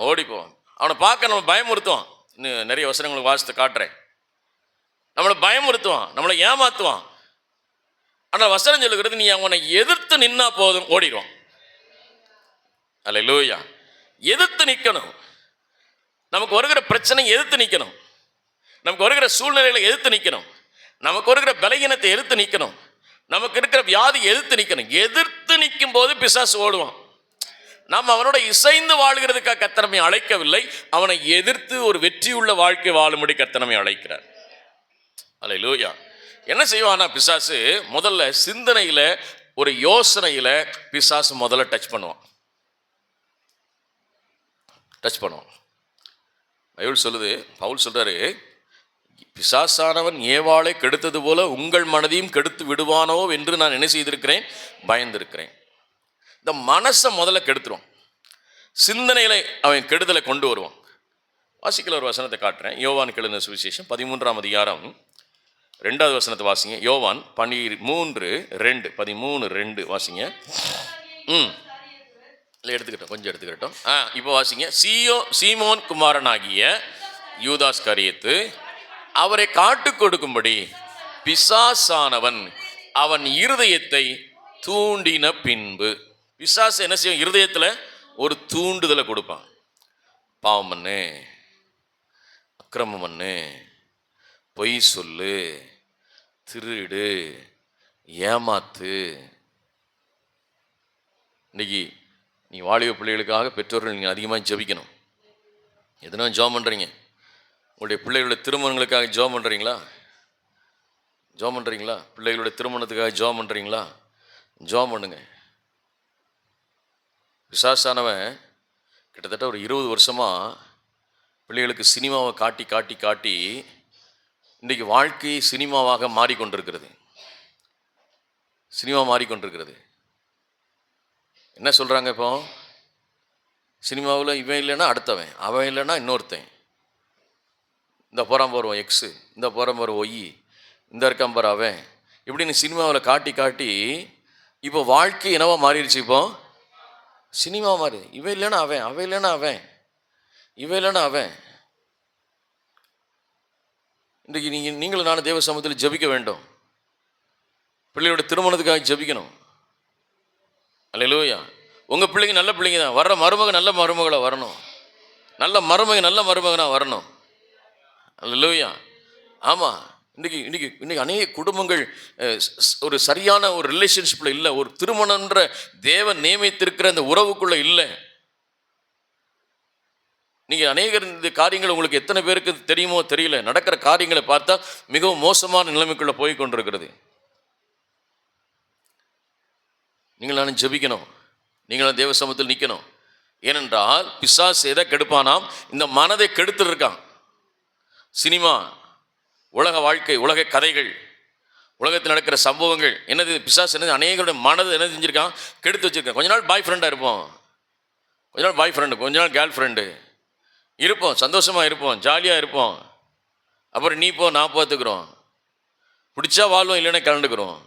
ஓடி போவான். அவனை பார்க்க நம்ம பயமுறுத்துவான். இன்னும் நிறைய வசனங்களுக்கு வாசித்து காட்டுறேன். நம்மளை பயமுறுத்துவான், நம்மளை ஏமாத்துவான். ஆனால் வசனம் சொல்லுகிறது, நீ அவனை எதிர்த்து நின்னா போதும், ஓடிடுவான். அல்லேலூயா. எதிர்த்து நிற்கணும். நமக்கு வருகிற பிரச்சனை எதிர்த்து நிற்கணும். நமக்கு வருகிற சூழ்நிலைகளை எதிர்த்து நிற்கணும். நமக்கு வருகிற பலகீனத்தை எதிர்த்து நிற்கணும். நமக்கு இருக்கிற வியாதி எதிர்த்து நிற்கணும். எதிர்த்து நிற்கும் போது பிசாசு ஓடுவான். நாம் அவனோட இசைந்து வாழ்கிறதுக்காக கர்த்தர் நம்மை அழைக்கவில்லை. அவனை எதிர்த்து ஒரு வெற்றியுள்ள வாழ்க்கை வாழும்படி கர்த்தர் நம்மை அழைக்கிறார். அல்லேலூயா. என்ன செய்வானா பிசாசு? முதல்ல சிந்தனையில, ஒரு யோசனையில பிசாசு முதல்ல டச் பண்ணுவான். பைபிள் சொல்லுது, பவுல் சொல்றாரு, பிசாசானவன் ஏவாளை கெடுத்தது போல உங்கள் மனதையும் கெடுத்து விடுவானோ என்று நான் என்ன செய்திருக்கிறேன்? பயந்திருக்கிறேன். இந்த மனசை முதல்ல கெடுத்துருவான். சிந்தனையில அவன் கெடுதலை கொண்டு வருவான். வாசிக்கல ஒரு வசனத்தை காட்டுறேன். யோவான் எழுதின சுவிசேஷம் 13:2 வசனத்தை வாசிங்க. யோவான் 13:2 வாசிங்க. இல்லை எடுத்துக்கிட்டோம், கொஞ்சம் எடுத்துக்கிட்டோம். இப்போ வாசிங்க. சீமோன் குமாரனாகிய யூதாஸ் காரியத்து அவரை காட்டுக் கொடுக்கும்படி பிசாசானவன் அவன் இருதயத்தை தூண்டின பின்பு. பிசாசு என்ன செய்யும்? இருதயத்தில் ஒரு தூண்டுதலை கொடுப்பான். பாவம் பண்ணு, அக்கிரமம் பண்ணு, பொய் சொல்லு, திருடு, ஏமாத்து. இன்னைக்கு நீ வாலிப பிள்ளைகளுக்காக பெற்றோர்கள் நீங்கள் அதிகமாக ஜெபிக்கணும். எதனா ஜெபம் பண்ணுறீங்க? உங்களுடைய பிள்ளைகளுடைய திருமணங்களுக்காக ஜெபம் பண்ணுறீங்களா? பிள்ளைகளுடைய திருமணத்துக்காக ஜெபம் பண்ணுறீங்களா? ஜெபம் பண்ணுங்க. பிசாசானவன் கிட்டத்தட்ட ஒரு 20 வருஷமாக பிள்ளைகளுக்கு சினிமாவை காட்டி காட்டி காட்டி இன்றைக்கி வாழ்க்கை சினிமாவாக மாறிக்கொண்டிருக்கிறது. என்ன சொல்கிறாங்க இப்போ? சினிமாவில் இவன் இல்லைன்னா அடுத்தவன், அவன் இல்லைன்னா இன்னொருத்தன், இந்த போகிறான் போகிறோம் எக்ஸு, இந்த போகிறான் போகிற ஒய், இந்த இருக்கான் போகிற அவன், இப்படின்னு சினிமாவில் காட்டி காட்டி இப்போ வாழ்க்கை என்னவா மாறிடுச்சு? இப்போ சினிமா மாதிரி. இவன் இல்லைன்னா அவன், அவன் இல்லைன்னா அவன், இவன் இல்லைன்னா அவன். இன்றைக்கு நீங்களும் நானும் தேவ சமூகத்தில் ஜெபிக்க வேண்டும். பிள்ளையோட திருமணத்துக்காக ஜெபிக்கணும். அல்லேலூயா. உங்கள் பிள்ளைங்க நல்ல பிள்ளைங்க தான். வர்ற மருமகன் நல்ல மருமகளாக வரணும். நல்ல மருமகனாக வரணும். அல்லேலூயா. ஆமாம். இன்றைக்கி அநேக குடும்பங்கள் ஒரு சரியான ஒரு ரிலேஷன்ஷிப்பில் இல்லை. ஒரு திருமணன்ற தேவன் நியமித்திருக்கிற அந்த உறவுக்குள்ளே இல்லை. நீங்கள் அநேகர் இந்த காரியங்கள் உங்களுக்கு எத்தனை பேருக்கு தெரியுமோ தெரியல. நடக்கிற காரியங்களை பார்த்தா மிகவும் மோசமான நிலைமைக்குள்ளே போய் கொண்டிருக்கிறது. நீங்கள் நானும் ஜெபிக்கணும். நீங்களும் தேவ சமூகத்தில் நிற்கணும். ஏனென்றால் பிசாசு எதை கெடுப்பானாம்? இந்த மனதை கெடுத்துருக்கான். சினிமா, உலக வாழ்க்கை, உலக கதைகள், உலகத்தில் நடக்கிற சம்பவங்கள் என்னது? பிசாசு என்னது? அநேகருடைய மனதை என்ன செஞ்சுருக்கான்? கெடுத்து வச்சுருக்கான். கொஞ்ச நாள் பாய் ஃப்ரெண்டாக இருப்போம், கொஞ்ச நாள் பாய் ஃப்ரெண்டு, கொஞ்ச நாள் கேர்ள் ஃப்ரெண்டு இருப்போம், சந்தோஷமாக இருப்போம், ஜாலியாக இருப்போம். அப்புறம் நீ போ நான் பார்த்துக்குறோம், பிடிச்சா வாழ்வோம், இல்லைன்னா கலந்துக்கிறோம்.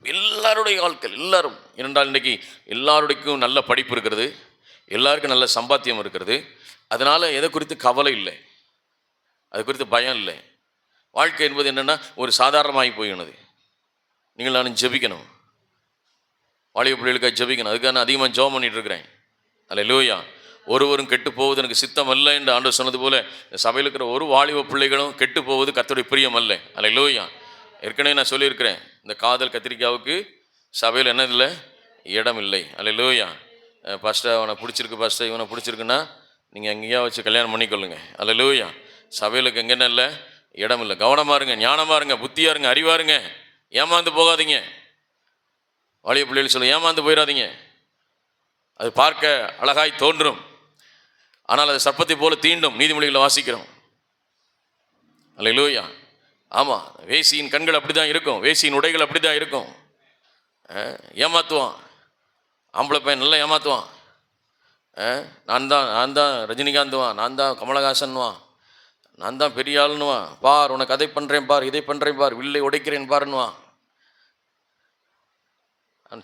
எல்லாருடைய ஆட்கள் எல்லாரும். ஏனென்றால் இன்றைக்கி எல்லாருடையும் நல்ல படிப்பு இருக்கிறது, எல்லாருக்கும் நல்ல சம்பாத்தியம் இருக்கிறது. அதனால் எதை குறித்து கவலை இல்லை, அது குறித்து பயம் இல்லை. வாழ்க்கை என்பது என்னென்னா ஒரு சாதாரணமாகி போயினது. நீங்கள் நானும் ஜெபிக்கணும். வாலிப பிள்ளைகளுக்காக ஜெபிக்கணும். அதுக்காக நான் அதிகமாக ஜெபம் பண்ணிட்டு இருக்கிறேன். அல்லேலூயா. ஒருவரும் கெட்டு போவது எனக்கு சித்தம் அல்ல என்று ஆண்டவர் சொன்னது போல இந்த சபையில் இருக்கிற ஒரு வாலிப பிள்ளைகளும் கெட்டு போவது கர்த்தருடைய பிரியம் அல்ல. அல்லேலூயா. ஏற்கனவே நான் சொல்லியிருக்கிறேன், இந்த காதல் கத்திரிக்காவுக்கு சபையில் என்னதில்லை, இடம் இல்லை. அல்லேலூயா. ஃபஸ்ட்டாக அவனை பிடிச்சிருக்கு, ஃபஸ்ட்டாக இவனை பிடிச்சிருக்குன்னா நீங்கள் எங்கேயா வச்சு கல்யாணம் பண்ணிக்கொள்ளுங்க. அல்லேலூயா. சபையிலுக்கு எங்கேன்னா இல்லை, இடம் இல்லை. கவனமாக இருங்க, ஞானமாக இருங்க, புத்தியாக இருங்க, அறிவாக இருங்க. ஏமாந்து போகாதீங்க. வாலிப பிள்ளைகள் சொல்ல ஏமாந்து போயிடாதீங்க. அது பார்க்க அழகாய் தோன்றும். ஆனால் அது சர்ப்பத்தை போல தீண்டும். நீதிமொழிகளை வாசிக்கிறோம். அல்லேலூயா. ஆமாம், வேசியின் கண்கள் அப்படி தான் இருக்கும், வேசியின் உடைகள் அப்படி தான் இருக்கும். ஏமாற்றுவான், ஆம்பளை பையன் நல்லா ஏமாற்றுவான். நான் தான் ரஜினிகாந்த்வான், நான் தான் கமலஹாசன்வான், நான் தான் பெரிய ஆளுன்னுவான். பார், உனக்கு அதை பண்ணுறேன் பார், இதை பண்ணுறேன் பார், வில்லை உடைக்கிறேன் பாருன்னுவான்.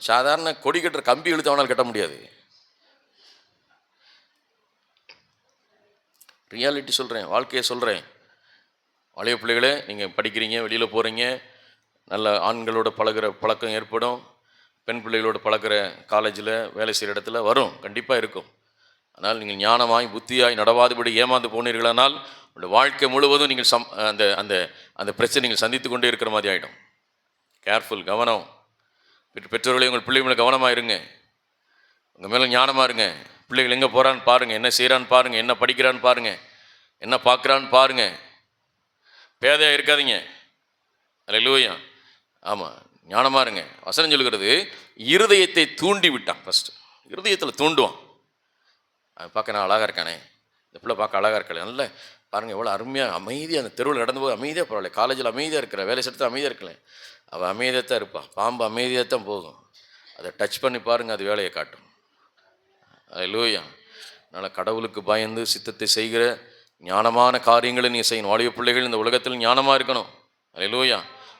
சாதாரண கொடி கட்டுற கம்பி இழுத்தவனால் கட்ட முடியாது. ரியாலிட்டி சொல்கிறேன், வாழ்க்கையை சொல்கிறேன். வாலிப பிள்ளைகளே, நீங்கள் படிக்கிறீங்க, வெளியில் போகிறீங்க, நல்ல ஆண்களோட பழகிற பழக்கம் ஏற்படும். பெண் பிள்ளைகளோட பழகிற காலேஜில், வேலை செய்கிற இடத்துல வரும், கண்டிப்பாக இருக்கும். ஆனால் நீங்கள் ஞானமாய் புத்தியாய் நடவாதபடி ஏமாந்து போனீர்களானால் உங்களுடைய வாழ்க்கை முழுவதும் நீங்கள் அந்த அந்த அந்த பிரச்சனை நீங்கள் சந்தித்து கொண்டே இருக்கிற மாதிரி ஆகிடும். கேர்ஃபுல், கவனம். பெற்றோர்களே, உங்கள் பிள்ளைகள் மேலே கவனமாக இருங்க, உங்கள் மேலே ஞானமாக இருங்க. பிள்ளைகள் எங்கே போகிறான்னு பாருங்கள், என்ன செய்கிறான்னு பாருங்கள், என்ன படிக்கிறான்னு பாருங்கள், என்ன பார்க்குறான்னு பாருங்கள். பேதையாக இருக்காதீங்க. அல்லேலூயா. ஆமாம், ஞானமாக இருங்க. வசனம் சொல்லுகிறது, இருதயத்தை தூண்டி விட்டான். ஃபஸ்ட்டு இருதயத்தில் தூண்டுவான். அது பார்க்க நான் அழகாக இருக்கானே, இந்த பிள்ளை பார்க்க அழகாக இருக்கல, நல்ல பாருங்கள் எவ்வளோ அருமையாக அமைதியாக அந்த தெருவில் நடந்து போது அமைதியாக பரவாயில்ல, காலேஜில் அமைதியாக இருக்கிற, வேலை செய்யறது அமைதியாக இருக்கல, அவள் அமைதியாக தான் இருப்பாள். பாம்பு அமைதியாக தான் போகும். அதை டச் பண்ணி பாருங்கள், அது வேலையை காட்டும். அல்லேலூயா. அதனால் கடவுளுக்கு பயந்து சித்தத்தை செய்கிற ஞானமான காரியங்களை நீ செய்யணும். வாலிப பிள்ளைகள் இந்த உலகத்தில் ஞானமாக இருக்கணும். அல்லேலூயா.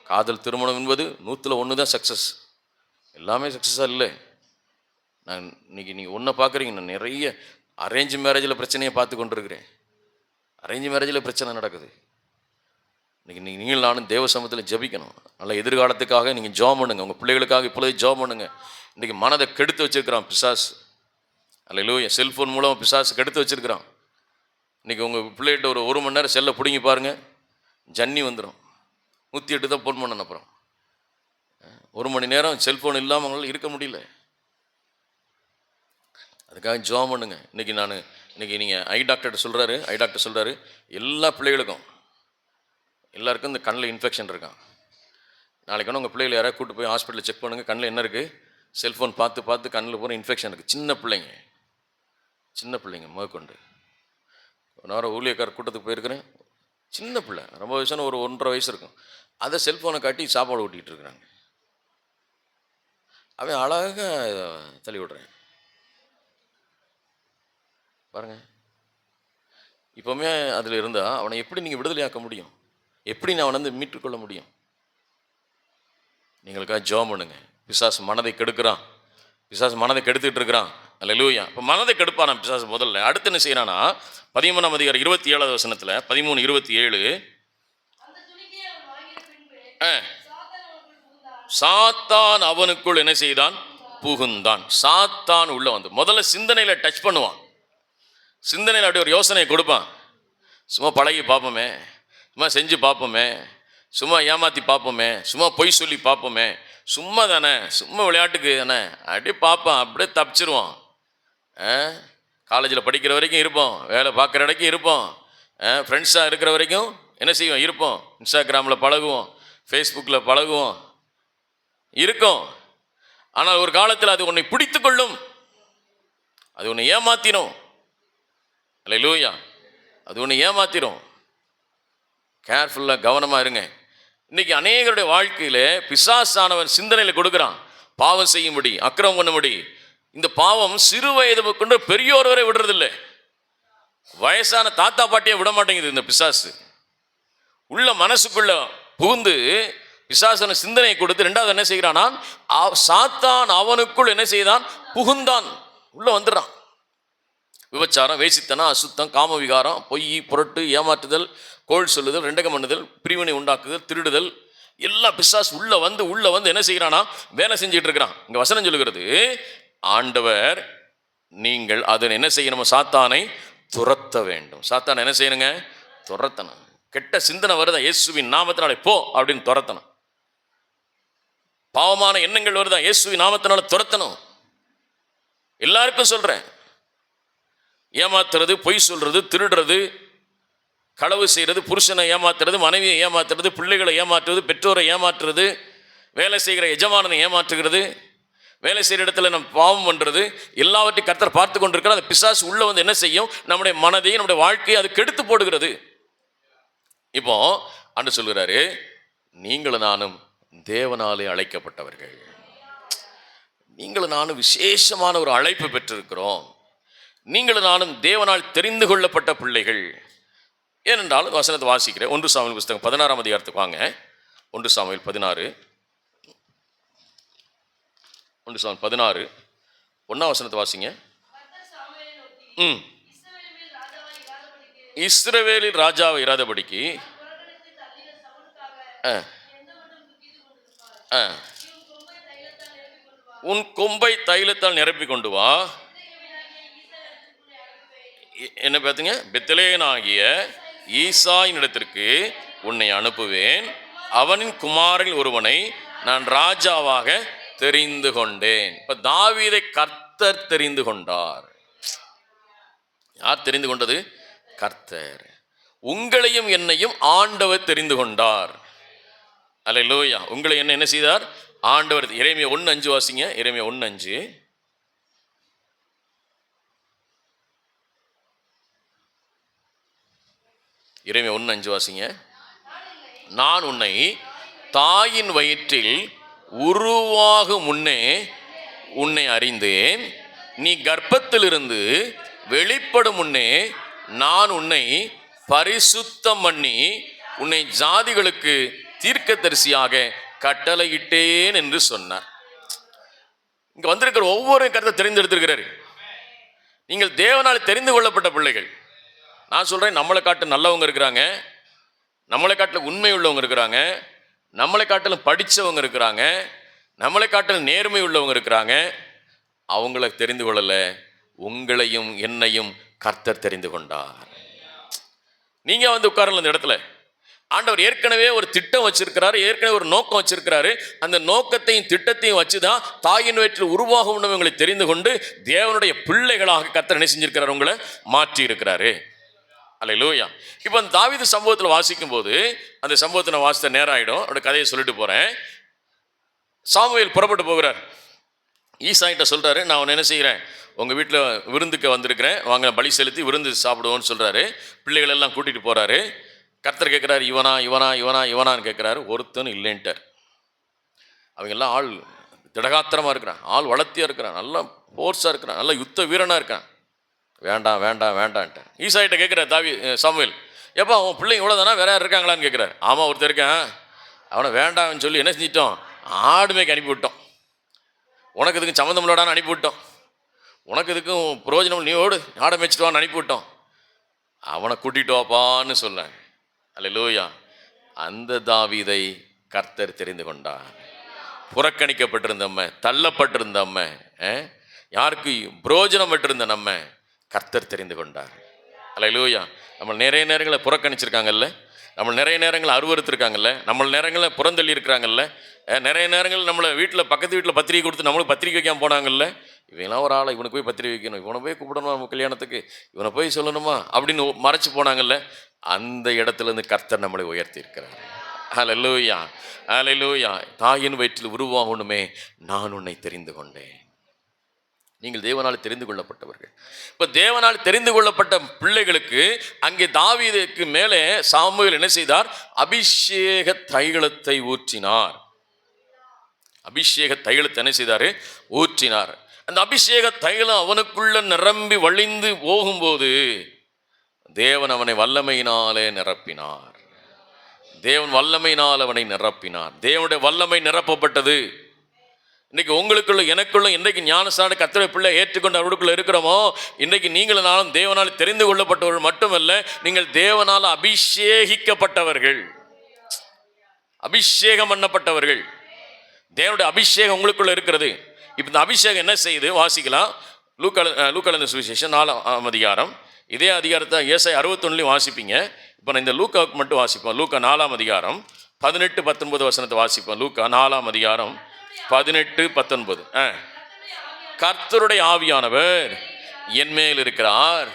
காதல் திருமணம் என்பது 100ல் 1 தான் சக்ஸஸ், எல்லாமே சக்ஸஸாக இல்லை. நான் இன்னைக்கு நீங்கள் ஒன்றை பார்க்குறீங்க, நான் நிறைய அரேஞ்ச் மேரேஜில் பிரச்சனையை பார்த்து கொண்டிருக்கிறேன். அரேஞ்ச் மேரேஜில் பிரச்சனை நடக்குது. இன்றைக்கி நீங்கள் நானும் தேவ சமூகத்தில் ஜெபிக்கணும். நல்ல எதிர்காலத்துக்காக நீங்கள் ஜெபம் பண்ணுங்க, உங்கள் பிள்ளைகளுக்காக இப்பொழுதே ஜெபம் பண்ணுங்க. இன்றைக்கி மனதை கெடுத்து வச்சுருக்கிறான் பிசாசு. அல்லேலூயா. செல்ஃபோன் மூலம் பிசாசு கெடுத்து வச்சுருக்கிறான். இன்றைக்கி உங்கள் பிள்ளைகிட்ட ஒரு மணி நேரம் செல்லை பிடிங்கி பாருங்கள், ஜன்னி வந்துடும். 108 தான் ஃபோன் பண்ணணும். அப்புறம் 1 மணி நேரம் செல்ஃபோன் இல்லாமல் அவங்களால இருக்க முடியல. அதுக்காக ஜெபம் பண்ணுங்க. இன்றைக்கி நீங்கள் ஐ டாக்டர் சொல்கிறாரு எல்லா பிள்ளைகளுக்கும், எல்லாருக்கும் இந்த கண்ணில் இன்ஃபெக்ஷன் இருக்கான். நாளைக்கு வேணும் உங்கள் பிள்ளைகளை யாராவது கூப்பிட்டு போய் ஹாஸ்பிட்டலில் செக் பண்ணுங்கள், கண்ணில் என்ன இருக்குது, செல்ஃபோன் பார்த்து கண்ணில் பூரா இன்ஃபெக்ஷன் இருக்குது. சின்ன பிள்ளைங்க முதற்கொண்டு. ஒரு நேரம் ஊழியக்கார கூட்டத்துக்கு போயிருக்கிறேன், சின்ன பிள்ளை, ரொம்ப வயசான ஒரு 1.5 வயசு இருக்கும், அதை செல்ஃபோனை காட்டி சாப்பாடு ஊட்டிகிட்டு இருக்கிறாங்க. அவன் அழகாக தள்ளி விடுறேன் பாருங்கள். இப்போவுமே அதில் இருந்தால் அவனை எப்படி நீங்கள் விடுதலையாக்க முடியும்? எப்படி நான் அவனை மீட்டுக்கொள்ள முடியும்? நீங்களுக்காக ஜெபம் பண்ணுங்க. பிசாசு மனதை கெடுக்கிறான், பிசாசு மனதை கெடுத்துக்கிட்டு இருக்கிறான். அல்லேலூயா. இப்போ மனதை கெடுப்பான பிசாசு முதல்ல. அடுத்து என்ன செய்யறானா, 13ஆம் அதிகாரம் 27வது வசனத்தில் 13:27, சாத்தான் அவனுக்குள் என்ன செய்தான்? புகுந்தான். சாத்தான் உள்ள வந்து முதல்ல சிந்தனையில டச் பண்ணுவான். சிந்தனையில் அப்படி ஒரு யோசனையை கொடுப்பான். சும்மா பழகி பார்ப்போமே, சும்மா செஞ்சு பார்ப்போமே, சும்மா ஏமாற்றி பார்ப்போமே, சும்மா பொய் சொல்லி பார்ப்போமே, சும்மா தானே, சும்மா விளையாட்டுக்கு தானே, அப்படியே பார்ப்பான். அப்படியே தப்பிச்சிருவான். காலேஜில் படிக்கிற வரைக்கும் இருப்போம், வேலை பார்க்குற வரைக்கும் இருப்போம், ஃப்ரெண்ட்ஸாக இருக்கிற வரைக்கும் என்ன செய்வோம்? இருப்போம். இன்ஸ்டாகிராமில் பழகுவோம், ஃபேஸ்புக்கில் பழகுவோம், இருக்கும். ஆனால் ஒரு காலத்தில் அது உன்னை பிடித்து கொள்ளும், அது உன்னை ஏமாத்திரும். அல்லேலூயா. அது ஒன்று ஏமாத்திரும். கேர்ஃபுல்லாக கவனமாக இருங்க. இன்றைக்கி அநேகருடைய வாழ்க்கையில் பிசாசானவன் சிந்தனையில் கொடுக்குறான், பாவம் செய்யும்படி, அக்கிரமம் பண்ணும்படி. இந்த பாவம் சிறு வயது கொண்டு பெரியோர் வரை விடுறதில்லை. வயசான தாத்தா பாட்டியை விட மாட்டேங்குது இந்த பிசாசு. உள்ள மனசுக்குள்ள புகுந்து பிசாசன சிந்தனையை கொடுத்து ரெண்டாவது என்ன செய்கிறானா, சாத்தான் அவனுக்குள் என்ன செய்தான்? புகுந்தான், உள்ள வந்துடுறான். விபச்சாரம், வேசித்தனம், அசுத்தம், காம விகாரம், பொய், புரட்டு, ஏமாற்றுதல், கோள் சொல்லுதல், ரெண்டகம் பண்ணுதல், பிரிவினை உண்டாக்குதல், திருடுதல், எல்லா பிசாசு உள்ள வந்து என்ன செய்கிறானா, வேலை செஞ்சுட்டு இருக்கிறான். இங்க வசனம் சொல்லுகிறது, ஆண்டவர் நீங்கள் அதனை என்ன செய்யணும்? சாத்தானை துரத்த வேண்டும். சாத்தானை என்ன செய்யணுங்க? துரத்தணும். கெட்ட சிந்தனை வருதா, இயேசுவின் நாமத்தினாலே போ அப்படின்னு துரத்தணும். பாவமான எண்ணங்கள் வருதா, இயேசுவின் நாமத்தினால துரத்தணும். எல்லாருக்கும் சொல்றேன், ஏமாத்துறது, பொய் சொல்றது, திருடுறது, களவு செய்கிறது, புருஷனை ஏமாத்துறது, மனைவியை ஏமாத்துறது, பிள்ளைகளை ஏமாற்றுறது, பெற்றோரை ஏமாற்றுறது, வேலை செய்கிற எஜமானனை ஏமாற்றுகிறது, வேலை செய்கிற இடத்துல நம்ம பாவம் பண்ணுறது எல்லாவற்றையும் கர்த்தர் பார்த்து கொண்டிருக்கிற அந்த பிசாசு உள்ள வந்து என்ன செய்யும்? நம்முடைய மனதையும் நம்முடைய வாழ்க்கையை அது கெடுத்து போடுகிறது. இப்போ ஆண்டு சொல்கிறாரு, நீங்களும் நானும் தேவனாலே அழைக்கப்பட்டவர்கள், நீங்களும் நானும் விசேஷமான ஒரு அழைப்பு பெற்றிருக்கிறோம், நீங்களும் நானும் தேவனால் தெரிந்து கொள்ளப்பட்ட பிள்ளைகள். ஏனென்றாலும் வசனத்தை வாசிக்கிறேன். 1 சாமுவேல் புத்தகம் 16ஆம் அதிகாரத்துக்கு வாங்க. 1 சாமுவேல் 16, 1 சாமுவேல் 16 1ஆம் வசனத்தை வாசிங்க. இஸ்ரவேலில் ராஜாவை இராதபடிக்கு உன் கொம்பை தைலத்தால் நிரப்பி கொண்டு வா. என்ன பார்த்தீங்க? பெத்லேயனாகிய ஈசாயின் இடத்திற்கு உன்னை அனுப்புவேன், அவனின் குமாரில் ஒருவனை நான் ராஜாவாக தெரிந்து கொண்டேன். இப்ப தாவீதை கர்த்தர் தெரிந்து கொண்டார். யார் தெரிந்து கொண்டது? கர்த்தர். உங்களையும் என்னையும் ஆண்டவர் தெரிந்து கொண்டார். அல்லேலூயா. உங்களை என்ன செய்தார்? ஆண்டவர். எரேமியா 1:5 வாசிங்க. எரேமியா 1:5. எரேமியா 1:5 வாசிங்க. நான் உன்னை தாயின் வயிற்றில் உருவாகும் முன்னே உன்னை அறிந்தேன், நீ கர்ப்பத்திலிருந்து வெளிப்படும் முன்னே நான் உன்னை பரிசுத்தம் பண்ணி உன்னை ஜாதிகளுக்கு தீர்க்கதரிசியாக கட்டளையிட்டேன் என்று சொன்னார். இங்க வந்திருக்கிற ஒவ்வொரு கருத்தை தெரிந்தெடுத்திருக்கிறார். நீங்கள் தேவனால் தெரிந்து கொள்ளப்பட்ட பிள்ளைகள். நான் சொல்றேன், நம்மளை காட்டு நல்லவங்க இருக்கிறாங்க, நம்மளை காட்டில் உண்மை உள்ளவங்க இருக்கிறாங்க, நம்மளை காட்டிலும் படித்தவங்க இருக்கிறாங்க, நம்மளை காட்டில் நேர்மை உள்ளவங்க இருக்கிறாங்க. அவங்கள தெரிந்து கொள்ளல, உங்களையும் என்னையும் கர்த்தர் தெரிந்து கொண்டார். நீங்க வந்து உட்காரல இந்த இடத்துல. ஆண்டவர் ஏற்கனவே ஒரு திட்டம் வச்சிருக்கிறாரு, ஏற்கனவே ஒரு நோக்கம் வச்சிருக்கிறாரு. அந்த நோக்கத்தையும் திட்டத்தையும் வச்சுதான் தாயின் வயிற்றில் உருவாக உங்களை தெரிந்து கொண்டு தேவனுடைய பிள்ளைகளாக கர்த்தர் என்ன செஞ்சிருக்கிறார்? உங்களை மாற்றி இருக்கிறாரு. அல்லேலூயா. இப்போ அந்த தாவீது சம்பவத்தில் வாசிக்கும் போது, அந்த சம்பவத்தை நான் வாசித்த நேரம் ஆகிடும், அவருடைய கதையை சொல்லிட்டு போகிறேன். சாமுவேல் புறப்பட்டு போகிறார். ஈசாயிட்ட சொல்கிறாரு, நான் அவனை என்ன செய்கிறேன், உங்கள் வீட்டில் விருந்துக்கு வந்திருக்கிறேன், வாங்க பலி செலுத்தி விருந்து சாப்பிடுவோன்னு சொல்கிறாரு. பிள்ளைகள் எல்லாம் கூட்டிகிட்டு போகிறாரு. கர்த்தர் கேட்குறாரு, இவனா இவனா இவனா இவனான்னு கேட்குறாரு. ஒருத்தனும் இல்லைன்ட்டார். அவங்கெல்லாம் ஆள் திடகாத்திரமாக இருக்கிறான், ஆள் வளர்த்தியாக இருக்கிறான், நல்லா ஃபோர்ஸாக இருக்கிறான், நல்லா யுத்த வீரனாக இருக்கான். வேண்டாம் வேண்டாம் வேண்டான்ட்டார். ஈசாயிட்ட கேட்குறார் சாமுவேல், எப்போ அவன் பிள்ளைங்க இவ்வளோ தானே, வேற யார் இருக்காங்களான்னு கேட்குறாரு. ஆமாம் ஒருத்தர் இருக்கான், அவனை வேண்டாம்னு சொல்லி என்ன செஞ்சிட்டோம்? ஆடு மேய்க்க அனுப்பிவிட்டோம். உனக்கு இதுக்கும் சம்மந்தம் இல்லடான்னு அனுப்பிவிட்டோம். உனக்கு இதுக்கும் பிரயோஜனம், நீ ஓடு ஆடை மேய்ச்சிட்டு வான்னு அனுப்பிவிட்டோம். அவனை கூட்டிகிட்டு வாப்பான்னு சொன்னாங்க. அல்லேலூயா. அந்த தாவீதை கர்த்தர் தெரிந்து கொண்டார். புறக்கணிக்கப்பட்டிருந்த நம்ம, தள்ளப்பட்டிருந்த நம்ம, யாருக்கு பிரயோஜனம் பெற்றிருந்த நம்ம கர்த்தர் தெரிந்து கொண்டார். அல்லேலூயா. நம்ம நிறைய நேரங்களை புறக்கணிச்சிருக்காங்கல்ல, நம்ம நிறைய நேரங்களில் அருவறுத்திருக்காங்கல்ல, நம்ம நேரங்களில் புறந்தள்ளி இருக்கிறாங்கல்ல, நிறைய நேரங்கள் நம்மளை வீட்டில் பக்கத்து வீட்டில் பத்திரிக்கை கொடுத்து நம்மளுக்கு பத்திரிக்கை வைக்காமல் போனாங்கல்ல. இவங்கெல்லாம் ஒரு ஆளை, இவனுக்கு போய் பத்திரிக்கை வைக்கணும், இவனை போய் கூப்பிடணுமா நம்ம கல்யாணத்துக்கு, இவனை போய் சொல்லணுமா அப்படின்னு மறைச்சு போனாங்கல்ல. அந்த இடத்துலேருந்து கர்த்தர் நம்மளை உயர்த்தி இருக்கிறார். அல்லேலூயா அல்லேலூயா. தாயின் வயிற்றில் உருவாகணுமே நான் உன்னை தெரிந்து கொண்டேன். நீங்கள் தேவனால் தெரிந்து கொள்ளப்பட்டவர்கள். இப்போ தேவனால் தெரிந்து கொள்ளப்பட்ட பிள்ளைகளுக்கு அங்கே தாவீதுக்கு மேலே சாமுவேல் என்ன செய்தார்? அபிஷேக தைலத்தை ஊற்றினார். அபிஷேக தைலத்தை என்ன செய்தார்? ஊற்றினார். அந்த அபிஷேக தைலம் அவனுக்குள்ள நிரம்பி வழிந்து போகும்போது தேவன் அவனை வல்லமையினாலே நிரப்பினார். தேவன் வல்லமையினால் அவனை நிரப்பினார். தேவனுடைய வல்லமை நிரப்பப்பட்டது. இன்னைக்கு உங்களுக்குள்ள எனக்குள்ள இன்றைக்கு ஞானஸ்நான கர்த்தருடைய பிள்ளை ஏற்றுக்கொண்டு அவருக்குள்ள இருக்கிறோமோ, இன்றைக்கு நீங்களும் நானும் தேவனால் தெரிந்து கொள்ளப்பட்டவர்கள் மட்டுமல்ல, நீங்கள் தேவனால் அபிஷேகிக்கப்பட்டவர்கள், அபிஷேகம் பண்ணப்பட்டவர்கள். தேவனுடைய அபிஷேகம் உங்களுக்குள்ள இருக்கிறது. இப்போ இந்த அபிஷேகம் என்ன செய்யுது? வாசிக்கலாம். லூக்கா சுவிசேஷம் 4ஆம் அதிகாரம். இதே அதிகாரத்தை ஏசாயா 61 வாசிப்பீங்க. இப்போ நான் இந்த லூக்காவுக்கு மட்டும் வாசிப்போம். லூக்கா 4ஆம் அதிகாரம் 18-19 வசனத்தை வாசிப்போம். லூக்கா 4ஆம் அதிகாரம் 18-19. கர்த்தருடைய ஆவியானவர் என் மேல் இருக்கிறார்,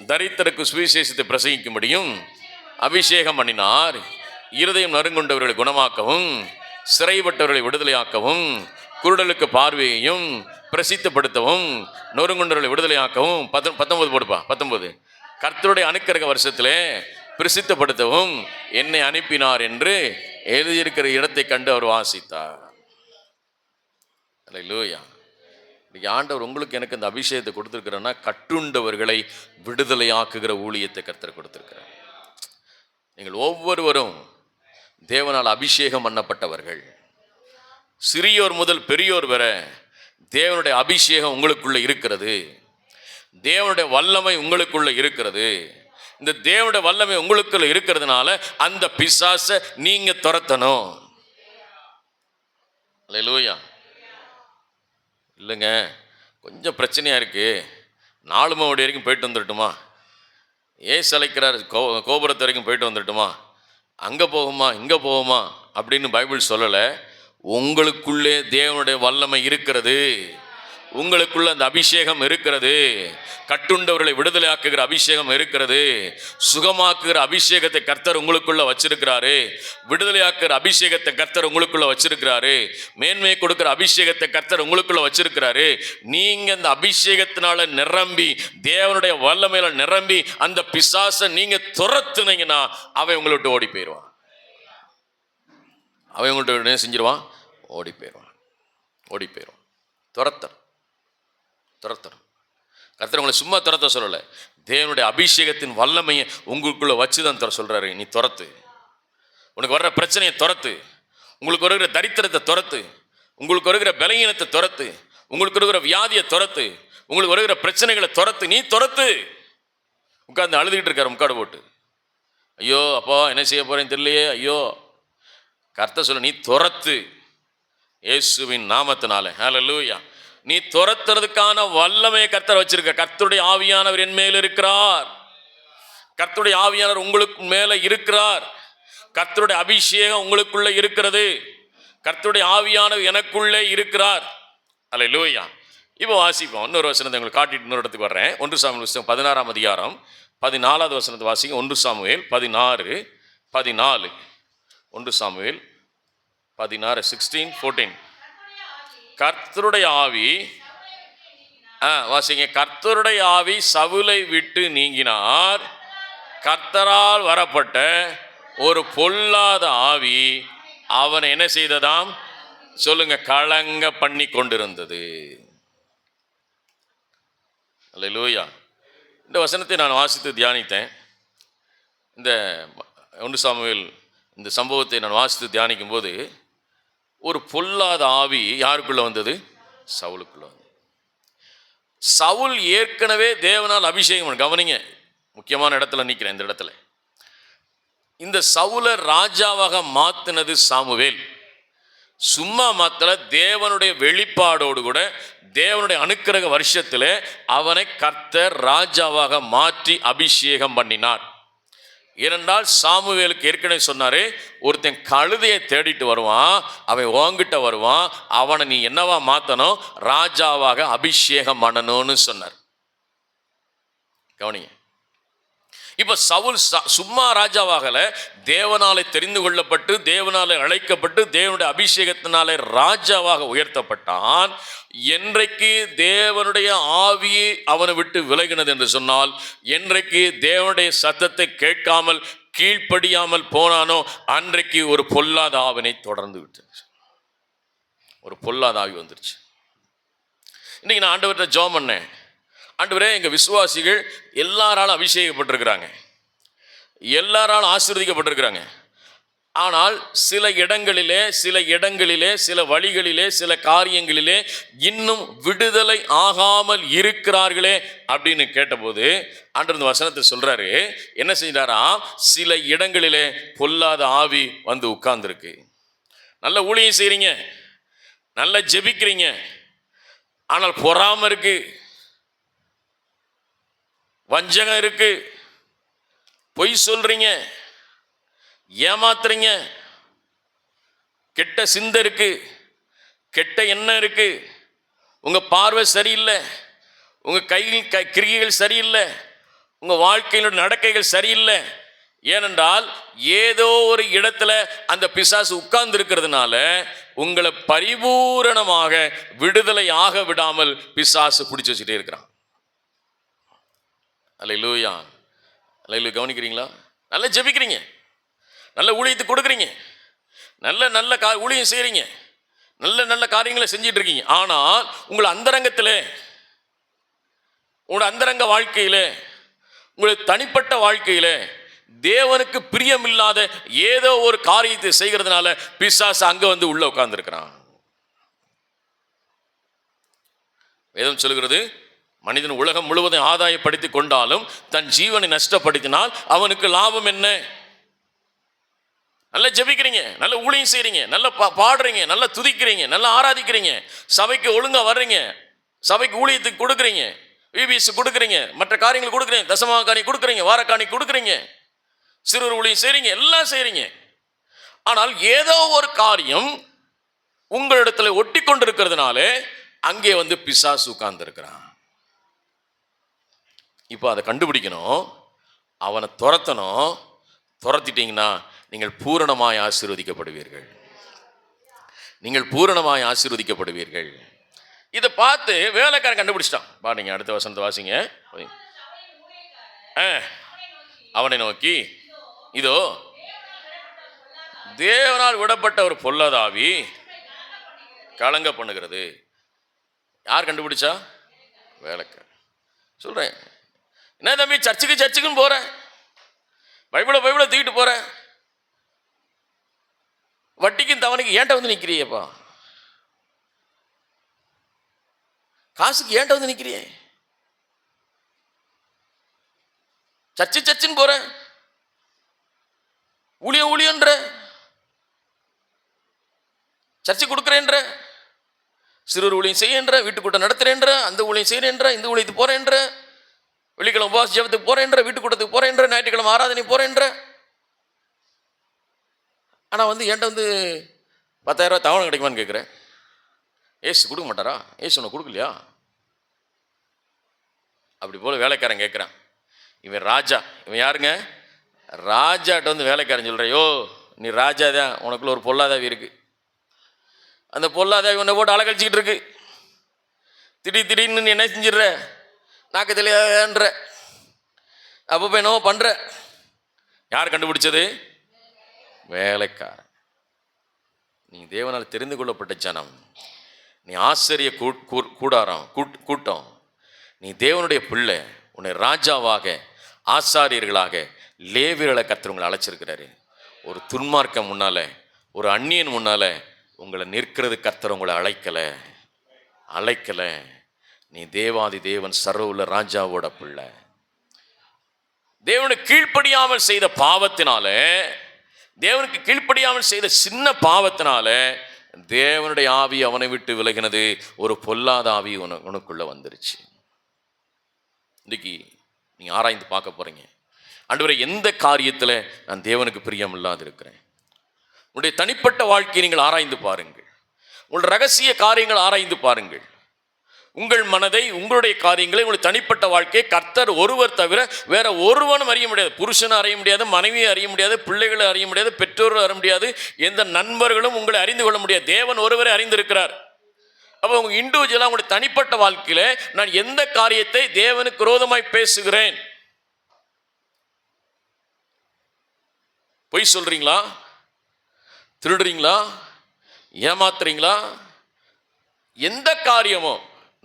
தரித்திரருக்கு சுவிசேஷத்தை பிரசங்கிக்கும்படியும் அபிஷேகம் பண்ணினார், இருதயம் நறுங்குண்டவர்களை குணமாக்கவும் சிறைப்பட்டவர்களை விடுதலையாக்கவும் குருடலுக்கு பார்வையையும் பிரசித்தப்படுத்தவும், நொறுங்குண்டர்களை விடுதலையாக்கவும். 19 போடுப்பா, 19. கர்த்தருடைய அனுக்கிரக வருஷத்திலே பிரசித்தப்படுத்தவும் என்னை அனுப்பினார் என்று எழுதியிருக்கிற இடத்தை கண்டு அவர் வாசித்தார். அல்லேலூயா. இன்னைக்கு ஆண்டவர் உங்களுக்கு எனக்கு இந்த அபிஷேகத்தை கொடுத்துருக்கிறேன்னா, கட்டுண்டவர்களை விடுதலையாக்குகிற ஊழியத்தை கர்த்தர் கொடுத்துருக்கிறார். நீங்கள் ஒவ்வொருவரும் தேவனால் அபிஷேகம் பண்ணப்பட்டவர்கள். சிறியோர் முதல் பெரியோர் வர தேவனுடைய அபிஷேகம் உங்களுக்குள்ள இருக்கிறது. தேவனுடைய வல்லமை உங்களுக்குள்ள இருக்கிறது. இந்த தேவனுடைய வல்லமை உங்களுக்குள்ள இருக்கிறதுனால அந்த பிசாசை நீங்க துரத்தணும். அல்லேலூயா. இல்லைங்க, கொஞ்சம் பிரச்சனையாக இருக்குது, 4 மாவடி வரைக்கும் போயிட்டு வந்துடட்டுமா, ஏசு அழைக்கிறார் கோபுரத்து வரைக்கும் போயிட்டு வந்துடட்டுமா, அங்கே போகுமா இங்கே போகுமா அப்படின்னு பைபிள் சொல்லலை. உங்களுக்குள்ளே தேவனுடைய வல்லமை இருக்கிறது, உங்களுக்குள்ள அந்த அபிஷேகம் இருக்கிறது. கட்டுண்டவர்களை விடுதலையாக்குகிற அபிஷேகம் இருக்கிறது. சுகமாக்குகிற அபிஷேகத்தை கர்த்தர் உங்களுக்குள்ள வச்சிருக்கிறாரு. விடுதலையாக்குகிற அபிஷேகத்தை கர்த்தர் உங்களுக்குள்ள வச்சிருக்கிறாரு. மேன்மையை கொடுக்கிற அபிஷேகத்தை கர்த்தர் உங்களுக்குள்ள வச்சிருக்கிறாரு. நீங்க அந்த அபிஷேகத்தினால நிரம்பி, தேவனுடைய வல்லமையில நிரம்பி அந்த பிசாசை நீங்க துரத்துனீங்கன்னா அவன் உங்களை விட்டு ஓடி போயிடுவான். அவன் உங்கள்கிட்ட என்ன செஞ்சிருவான்? ஓடி போயிடுவான். ஓடி போயிடுவான். துரத்தணும். கர்த்தர் உங்களை சும்மா துரத்த சொல்லலை, தேவனுடைய அபிஷேகத்தின் வல்லமையை உங்களுக்குள்ள வச்சுதான் சொல்றாரு. நீ துரத்து, உனக்கு வர்ற பிரச்சனையை துரத்து, உங்களுக்கு வருகிற தரித்திரத்தை துரத்து, உங்களுக்கு வருகிற பலகீனத்தை துரத்து, உங்களுக்கு வருகிற வியாதியை துரத்து, உங்களுக்கு வருகிற பிரச்சனைகளை துரத்து. நீ துரத்து. உட்கார்ந்து அழுதுகிட்டு இருக்காரு முக்காடு போட்டு, ஐயோ அப்பா என்ன செய்ய போறேன்னு தெரியலையே. ஐயோ, கர்த்தர் சொல்ல, நீ துரத்து இயேசுவின் நாமத்தினால. ஹல்லேலூயா. நீ துரத்துறதுக்கான வல்லமையை கர்த்தர் வச்சிருக்க. கர்த்தருடைய ஆவியானவர் என் மேல் இருக்கிறார். கர்த்தருடைய ஆவியானவர் உங்களுக்கு மேல இருக்கிறார். கர்த்தருடைய அபிஷேகம் உங்களுக்குள்ள இருக்கிறது. கர்த்தருடைய ஆவியானவர் எனக்குள்ளே இருக்கிறார். அல்லேலூயா. இப்போ வாசிப்போம். இன்னொரு வசனத்தை உங்களுக்கு காட்டிட்டு இன்னொரு இடத்துக்கு வர்றேன். 1 சாமுவேல் புத்தகம் 16ஆம் அதிகாரம் 14வது வசனத்தை வாசிங்க. 1 சாமுவேல் 16:14. 1 சாமுவேல் 16:14. கர்த்தருடைய ஆவி, வாசிங்க. கர்த்தருடைய ஆவி சவுலை விட்டு நீங்கினார். கர்த்தரால் வரப்பட்ட ஒரு பொல்லாத ஆவி அவனை என்ன செய்ததாம்? சொல்லுங்க, கலங்க பண்ணி கொண்டிருந்தது. அல்லேலூயா. இந்த வசனத்தை நான் வாசித்து தியானித்தேன். இந்த 1 சாமுவேல் இந்த சம்பவத்தை நான் வாசித்து தியானிக்கும் போது, ஒரு பொல்லாத ஆவி யாருக்குள்ள வந்தது? சவுலுக்குள்ள வந்தது. சவுல் ஏற்கனவே தேவனால் அபிஷேகம். கவனிங்க, முக்கியமான இடத்துல நிற்கிறேன். இந்த இடத்துல இந்த சவுலை ராஜாவாக மாத்தினது சாமுவேல். சும்மா மாத்தல, தேவனுடைய வெளிப்பாடோடு கூட தேவனுடைய அனுக்கிரக வருஷத்தில் அவனை கர்த்தர் ராஜாவாக மாற்றி அபிஷேகம் பண்ணினார். ஏனென்றால் சாமுவேலுக்கு ஏற்கனவே சொன்னாரு, ஒருத்தன் கழுதையை தேடிட்டு வருவான், அவன் உன்கிட்ட வருவான், அவனை நீ என்னவா மாத்தணும்? ராஜாவாக அபிஷேகம் பண்ணணும்னு சொன்னார். கவனிங்க. இப்ப சவுல் சும்மா ராஜாவாகல, தேவனாலே தெரிந்து கொள்ளப்பட்டு, தேவனாலே அழைக்கப்பட்டு, தேவனுடைய அபிஷேகத்தினாலே ராஜாவாக உயர்த்தப்பட்டான். என்றைக்கு தேவனுடைய ஆவியை அவனை விட்டு விலகினது என்று சொன்னால், என்றைக்கு தேவனுடைய சத்தத்தை கேட்காமல் கீழ்ப்படியாமல் போனானோ அன்றைக்கு ஒரு பொல்லாத ஆவினை தொடர்ந்து விட்டுருச்சு. ஒரு பொல்லாத ஆவி வந்துருச்சு. இன்னைக்கு நான் ஆண்டவர்கிட்ட ஜெபம் பண்ணேன். ஆண்டவரே, எங்கள் விசுவாசிகள் எல்லாராலும் அபிஷேகப்பட்டிருக்கிறாங்க, எல்லாராலும் ஆசீர்வதிக்கப்பட்டிருக்கிறாங்க. ஆனால் சில இடங்களிலே சில வழிகளிலே சில காரியங்களிலே இன்னும் விடுதலை ஆகாமல் இருக்கிறார்களே அப்படின்னு கேட்டபோது ஆண்டவர் வசனத்தை சொல்றாரு. என்ன செய்தாரா? சில இடங்களிலே பொல்லாத ஆவி வந்து உட்கார்ந்துருக்கு. நல்ல ஊழியம் செய்றீங்க, நல்ல ஜெபிக்கிறீங்க, ஆனால் பொறாமை இருக்கு, வஞ்சகம் இருக்கு, பொய் சொல்றீங்க, ஏமாத்துறீங்க, கெட்ட சிந்தை இருக்கு, கெட்ட எண்ணம் இருக்கு, உங்க பார்வை சரியில்லை, உங்க கையில் கிரியைகள் சரியில்லை, உங்க வாழ்க்கையினுடைய நடக்கைகள் சரியில்லை. ஏனென்றால் ஏதோ ஒரு இடத்துல அந்த பிசாசு உட்கார்ந்து இருக்கிறதுனால உங்களை பரிபூரணமாக விடுதலை ஆக விடாமல் பிசாசு பிடிச்சு வச்சுட்டே இருக்கிறான். அல்லேலூயா, அல்லேலூயா. கவனிக்கிறீங்களா? நல்லா ஜெபிக்கிறீங்க, நல்ல ஊழியத்துக்கு கொடுக்குறீங்க, நல்ல நல்ல ஊழியம் செய்கிறீங்க, நல்ல நல்ல காரியங்களை செஞ்சிட்டு இருக்கீங்க. ஆனால் உங்கள் அந்தரங்கத்தில், உங்களோட அந்தரங்க வாழ்க்கையில், உங்களுக்கு தனிப்பட்ட வாழ்க்கையில் தேவனுக்கு பிரியமில்லாத ஏதோ ஒரு காரியத்தை செய்கிறதுனால பிசாசு அங்க வந்து உள்ள உட்கார்ந்துருக்கிறான். வேதம் சொல்கிறது, மனிதன் உலகம் முழுவதும் ஆதாயப்படுத்தி கொண்டாலும் தன் ஜீவனை நஷ்டப்படுத்தினால் அவனுக்கு லாபம் என்ன? நல்லா ஜெபிக்கிறீங்க, நல்ல ஊழியம் செய்றீங்க, நல்ல பாடுறீங்க, நல்லா துதிக்கிறீங்க, நல்லா ஆராதிக்கிறீங்க, சபைக்கு ஒழுங்கா வர்றீங்க, சபைக்கு ஊழியத்துக்கு கொடுக்குறீங்க, விபிஎஸ் கொடுக்குறீங்க, மற்ற காரியங்கள் கொடுக்குறீங்க, தசம காணி கொடுக்குறீங்க, வாரக்காணி கொடுக்குறீங்க, சிறு ஊழியம் செய்றீங்க, எல்லாம் செய்றீங்க. ஆனால் ஏதோ ஒரு காரியம் உங்களிடத்துல ஒட்டி கொண்டிருக்கிறதுனால அங்கே வந்து பிசாசு உட்கார்ந்து இருக்கிறான். இப்போ அதை கண்டுபிடிக்கணும், அவனை துரத்தணும். துரத்திட்டீங்கன்னா நீங்கள் பூரணமாய் ஆசீர்வதிக்கப்படுவீர்கள். நீங்கள் பூரணமாய் ஆசீர்வதிக்கப்படுவீர்கள். இதை பார்த்து வேலைக்காரன் கண்டுபிடிச்சிட்டான். பாருங்க, அடுத்த வசனத்தை வாசிங்க. அவனை நோக்கி, இதோ தேவனால் விடப்பட்ட ஒரு பொல்லாதாவி கலங்க பண்ணுகிறது. யார் கண்டுபிடிச்சா? வேலைக்காரன். சொல்றேன், என்ன தம்பி சர்ச்சுக்குன்னு போற, பைபிளை தூக்கிட்டு போற, வட்டிக்கும் தவணைக்கு ஏன்ட்ட வந்து நிக்கிறியப்பா, காசுக்கு ஏன்ட்ட வந்து நிக்கிறியே, சர்ச்சுன்னு போற, ஊழியன்ற, சர்ச்சை கொடுக்குறேன்ற, சிறு ஊழியம் செய்யன்ற, வீட்டு கூட்டம் நடத்துறேன்ற, அந்த ஊழியம் செய்யறேன்ற, இந்த ஊழியத்துக்கு போறேன்ற, வெள்ளிக்கிழமை உபவாச ஜெபத்துக்கு போறேன்ற, வீட்டு கூட்டத்துக்கு போறேன்ற, ஞாயிற்றுக்கிழமை ஆராதனை போறேன்ற. ஆனால் வந்து என்கிட்ட வந்து 10,000 ரூபாய் தவணை கிடைக்குமான்னு கேட்குறேன். ஏசு கொடுக்க மாட்டாரா? ஏசு உன்னை கொடுக்கலையா? அப்படி போல் வேலைக்காரன் கேட்குறான். இவன் ராஜா, இவன் யாருங்க? ராஜாட்ட வந்து வேலைக்காரன் சொல்கிற, யோ நீ ராஜா தான், உனக்குள்ள ஒரு பொல்லாதாவி இருக்குது, அந்த பொல்லாதாவி உன்னை போட்டு அலக்கழிச்சிக்கிட்டு இருக்கு, திடீர்னு நீ என்ன செஞ்சிடுற, நாக்கத்திலேன்ற, அப்போ என்னவோ பண்ணுற. யார் கண்டுபிடிச்சது? வேலைக்காரன். நீ தேவனால் தெரிந்து கொள்ளப்பட்ட ஜனம், நீ ஆச்சரிய கூட்டம், நீ தேவனுடைய பிள்ளை, உன்னை ராஜாவாக, ஆசாரியர்களாக, லேவியர்களை கர்த்தர் உங்களை அழைச்சிருக்கிறாரு. ஒரு துன்மார்க்கம் முன்னால, ஒரு அந்நியன் முன்னால உங்களை நிற்கிறது கர்த்தர் உங்களை அழைக்கல. நீ தேவாதி தேவன் சர்வ உள்ள ராஜாவோட பிள்ளை. தேவனுக்கு கீழ்ப்படியாமல் செய்த பாவத்தினால, தேவனுக்கு கீழ்ப்படியாமல் செய்த சின்ன பாவத்தினால தேவனுடைய ஆவி அவனை விட்டு விலகினது. ஒரு பொல்லாத ஆவி உனக்குள்ள வந்துருச்சு. இன்னைக்கு நீங்க ஆராய்ந்து பார்க்க போறீங்க, ஆண்டவரே எந்த காரியத்தில் நான் தேவனுக்கு பிரியம் இல்லாது இருக்கிறேன். உங்களுடைய தனிப்பட்ட வாழ்க்கையை நீங்கள் ஆராய்ந்து பாருங்கள், உங்களுடைய ரகசிய காரியங்கள் ஆராய்ந்து பாருங்கள். உங்கள் மனதை, உங்களுடைய காரியங்களை, உங்களுடைய தனிப்பட்ட வாழ்க்கையை கர்த்தர் ஒருவர் தவிர வேற ஒருவனும் அறிய முடியாது. புருஷனை அறிய முடியாது, மனைவியை அறிய முடியாது, பிள்ளைகளை அறிய முடியாது, பெற்றோரை அறிய முடியாது, எந்த நண்பர்களும் உங்களை அறிந்து கொள்ள முடியாது. தேவன் ஒருவரை அறிந்திருக்கிறார். அப்போ உங்க இண்டிவிஜுவலா, உங்களுடைய தனிப்பட்ட வாழ்க்கையில நான் எந்த காரியத்தை தேவனுக்கு விரோதமாய் பேசுகிறேன்? பொய் சொல்றீங்களா? திருடுறீங்களா? ஏமாத்துறீங்களா? எந்த காரியமோ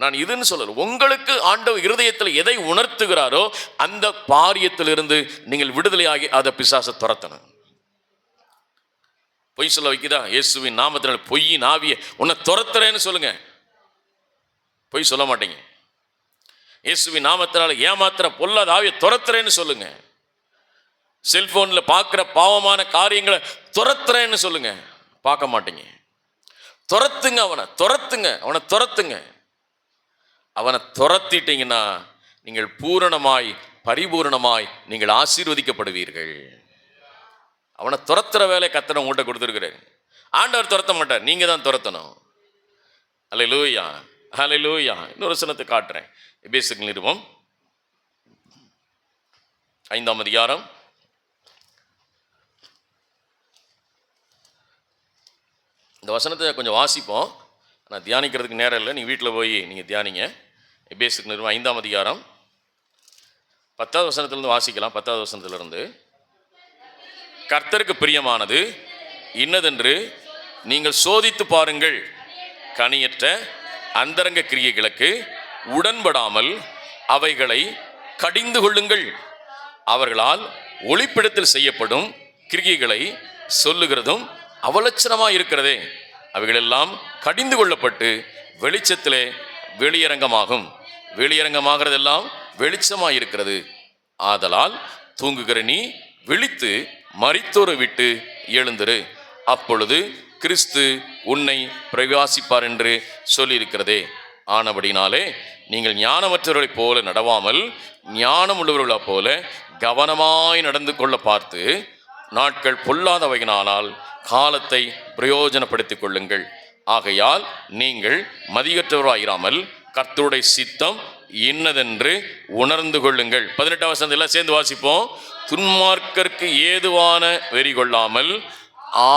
நான் இதுன்னு சொல்லல. உங்களுக்கு ஆண்டவர் இருதயத்தில் எதை உணர்த்துகிறாரோ அந்த பாரியத்திலிருந்து நீங்கள் விடுதலையாகி அதை பிசாசை துரத்தணும். பொய் சொல்ல வைக்குதா? இயேசுவின் நாமத்தினால் பொய்யின் ஆவியை உன்னை துரத்துறேன்னு சொல்லுங்க. பொய் சொல்ல மாட்டீங்க. இயேசுவின் நாமத்தினால் ஏமாத்துற பொல்லாத ஆவியை துரத்துறேன்னு சொல்லுங்க. செல்போனில் பார்க்குற பாவமான காரியங்களை துரத்துறேன்னு சொல்லுங்க. பார்க்க மாட்டீங்க. துரத்துங்க, அவனை துரத்துங்க. அவனை துரத்திட்டீங்கன்னா நீங்கள் பூரணமாய், பரிபூரணமாய் நீங்கள் ஆசீர்வதிக்கப்படுவீர்கள். அவனை துரத்துற வேலை கர்த்தர் உங்கள்கிட்ட கொடுத்துருக்கிறாரு. ஆண்டவர் துரத்த மாட்டார், நீங்க தான் துரத்தணும். அல்லேலூயா, அல்லேலூயா. இன்னொரு வசனத்தை காட்டுறேன். எபேசியர் நிருபம் 5ஆம் அதிகாரம் இந்த வசனத்தை கொஞ்சம் வாசிப்போம். ஆனால் தியானிக்கிறதுக்கு நேரம் இல்லை, நீங்கள் வீட்டில் போய் நீங்கள் தியானிங்க. எபேசியர் நிறுவனம் 5ஆம் அதிகாரம் 10வது வசனத்திலிருந்து வாசிக்கலாம். 10வது வசனத்திலிருந்து, கர்த்தருக்கு பிரியமானது இன்னதென்று நீங்கள் சோதித்து பாருங்கள், கனியற்ற அந்தரங்க கிரியைகளுக்கு உடன்படாமல் அவைகளை கடிந்து கொள்ளுங்கள். அவர்களால் ஒளிப்பிடத்தில் செய்யப்படும் கிரியைகளை சொல்லுகிறதும் அவலட்சணமாக இருக்கிறதே, அவைகளெல்லாம் கடிந்து கொள்ளப்பட்டு வெளிச்சத்திலே வெளியரங்கமாகும். வெளியரங்கமாகிறதெல்லாம் வெளிச்சமாக இருக்கிறது. ஆதலால் தூங்குகிற நீ விழித்து மரித்தோரை விட்டு எழுந்திரு, அப்பொழுது கிறிஸ்து உன்னை பிரகாசிப்பார் என்று சொல்லியிருக்கிறதே. ஆனபடினாலே நீங்கள் ஞானமற்றவர்களைப் போல நடவாமல் ஞானம் உள்ளவர்களைப் போல கவனமாய் நடந்து கொள்ள பார்த்து, நாட்கள் பொல்லாதவையினால் காலத்தை பிரயோஜனப்படுத்திக் கொள்ளுங்கள். ஆகையால் நீங்கள் மதியற்றவராயிராமல் கர்த்தருடைய சித்தம் இன்னதென்று உணர்ந்து கொள்ளுங்கள். 18வது வசனம் எல்லாம் சேர்ந்து வாசிப்போம். துன்மார்க்கருக்கு ஏதுவான வெறி கொள்ளாமல்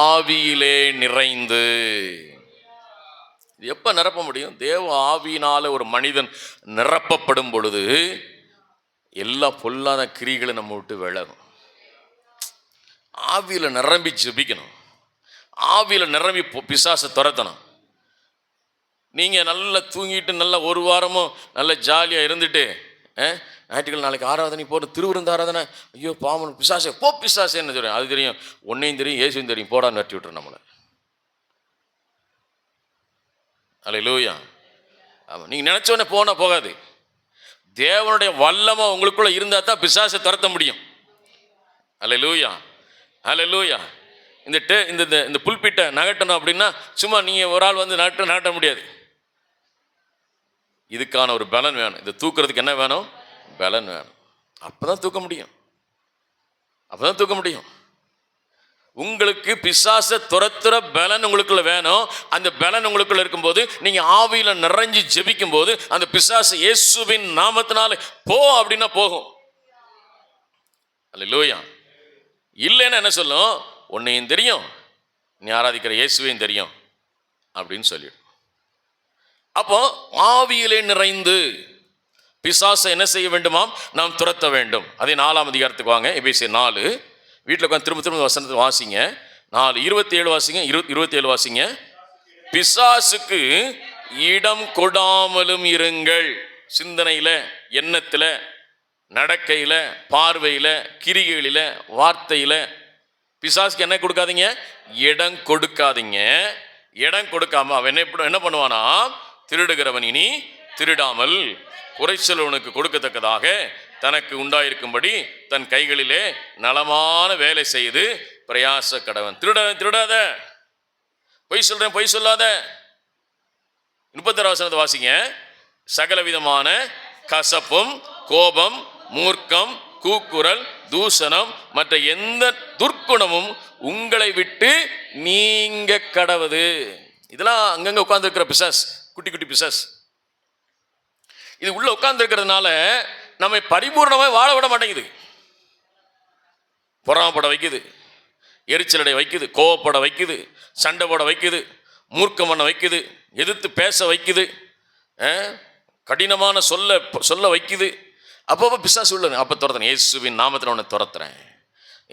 ஆவியிலே நிறைந்து. எப்ப நிரப்ப முடியும்? தேவ ஆவியினால ஒரு மனிதன் நிரப்பப்படும் பொழுது எல்லா பொல்லாத கிரிகளை நம்ம விட்டு விலகும். ஆவியில நிரம்பி ஜெபிக்கணும், ஆவியில நிரம்பி பிசாசை துரத்தணும். நீங்க நல்லா தூங்கிட்டு நல்லா ஒரு வாரமும் நல்ல ஜாலியா இருந்துட்டு, ஞாயிற்றுக்கிழமை நாளைக்கு ஆராதனை போட்டு திருவிருந்து ஆராதனை, ஐயோ பாவம் பிசாசே போ பிசாசேன்னு தெரியும். அது தெரியும், ஒன்னையும் தெரியும், இயேசுவும் தெரியும், போடான்னு நட்டி விட்டுரும் நம்மளை. அல்லேலூயா. ஆமாம், நீங்கள் நினச்சோடனே போனால் போகாது. தேவனுடைய வல்லமை உங்களுக்குள்ள இருந்தால் தான் பிசாசை துரத்த முடியும். அல்லேலூயா, அல்லேலூயா. இந்த புல்பிட்டை நகட்டணும் அப்படின்னா சும்மா நீங்கள் ஒரு ஆள் வந்து நகட்ட முடியாது. இதுக்கான ஒரு பலன் வேணும். இதை தூக்குறதுக்கு என்ன வேணும்? பலன் வேணும். அப்பதான் தூக்க முடியும், அப்பதான் தூக்க முடியும். உங்களுக்கு பிசாசை துரத்துற பலன் உங்களுக்குள்ள வேணும். அந்த பலன் உங்களுக்குள்ள இருக்கும்போது நீங்க ஆவியில நிறைஞ்சு ஜெபிக்கும் போது அந்த பிசாசு இயேசுவின் நாமத்தினால போ அப்படின்னா போகும். அல்லேலூயா. இல்லைன்னா என்ன சொல்லும்? உன்னையும் தெரியும், நீ ஆராதிக்கிற இயேசுவையும் தெரியும் அப்படின்னு சொல்லிடும். அப்போ ஆவியிலே நிறைந்து பிசாசை என்ன செய்ய வேண்டுமாம்? நாம் துரத்த வேண்டும். அதே 4ஆம் அதிகாரத்துக்கு வாங்க. எபேசியர் 4. வீட்டில் உட்காந்து திரும்ப வசனத்தை வாசிங்க. 4:27 வாசிங்க, 27 வாசிங்க. பிசாசுக்கு இடம் கொடாமலும் இருங்கள். சிந்தனையில, எண்ணத்துல, நடக்கையில, பார்வையில, கிரிகைகளில, வார்த்தையில பிசாசுக்கு என்ன கொடுக்காதீங்க? இடம் கொடுக்காதீங்க. இடம் கொடுக்காம அவன் என்ன பண்ணுவானா? திருடுகிறவன் இனி திருடாமல் குறைச்சலவனுக்கு கொடுக்கத்தக்கதாக தனக்கு உண்டாயிருக்கும்படி தன் கைகளிலே நலமான வேலை செய்து பிரயாச கடவன். திருடாத, பொய் சொல்றேன், பொய் சொல்லாத. 36 வசனத்தை வாசிங்க. சகல விதமான கசப்பும் கோபம் மூர்க்கம் கூக்குரல் தூஷணம் மற்ற எந்த துர்க்குணமும் உங்களை விட்டு நீங்க கடவுது. இதெல்லாம் அங்கங்க உட்கார்ந்து இருக்கிற பிசாஸ், குட்டி குட்டி பிசாஸ். இது உள்ள உட்கார்ந்து இருக்கிறதுனால நம்மை பரிபூர்ணமாக வாழ விட மாட்டேங்குது. பொறாமப்பட வைக்குது, எரிச்சலடை வைக்குது, கோவப்பட வைக்குது, சண்டை போட வைக்குது, மூர்க்கம் பண்ண வைக்குது, எதிர்த்து பேச வைக்குது, கடினமான சொல்ல வைக்குது. அப்பப்போ பிசாசு உள்ளது. அப்போ துரத்துறேன், இயேசுவின் நாமத்தில் உன்னை துரத்துறேன்,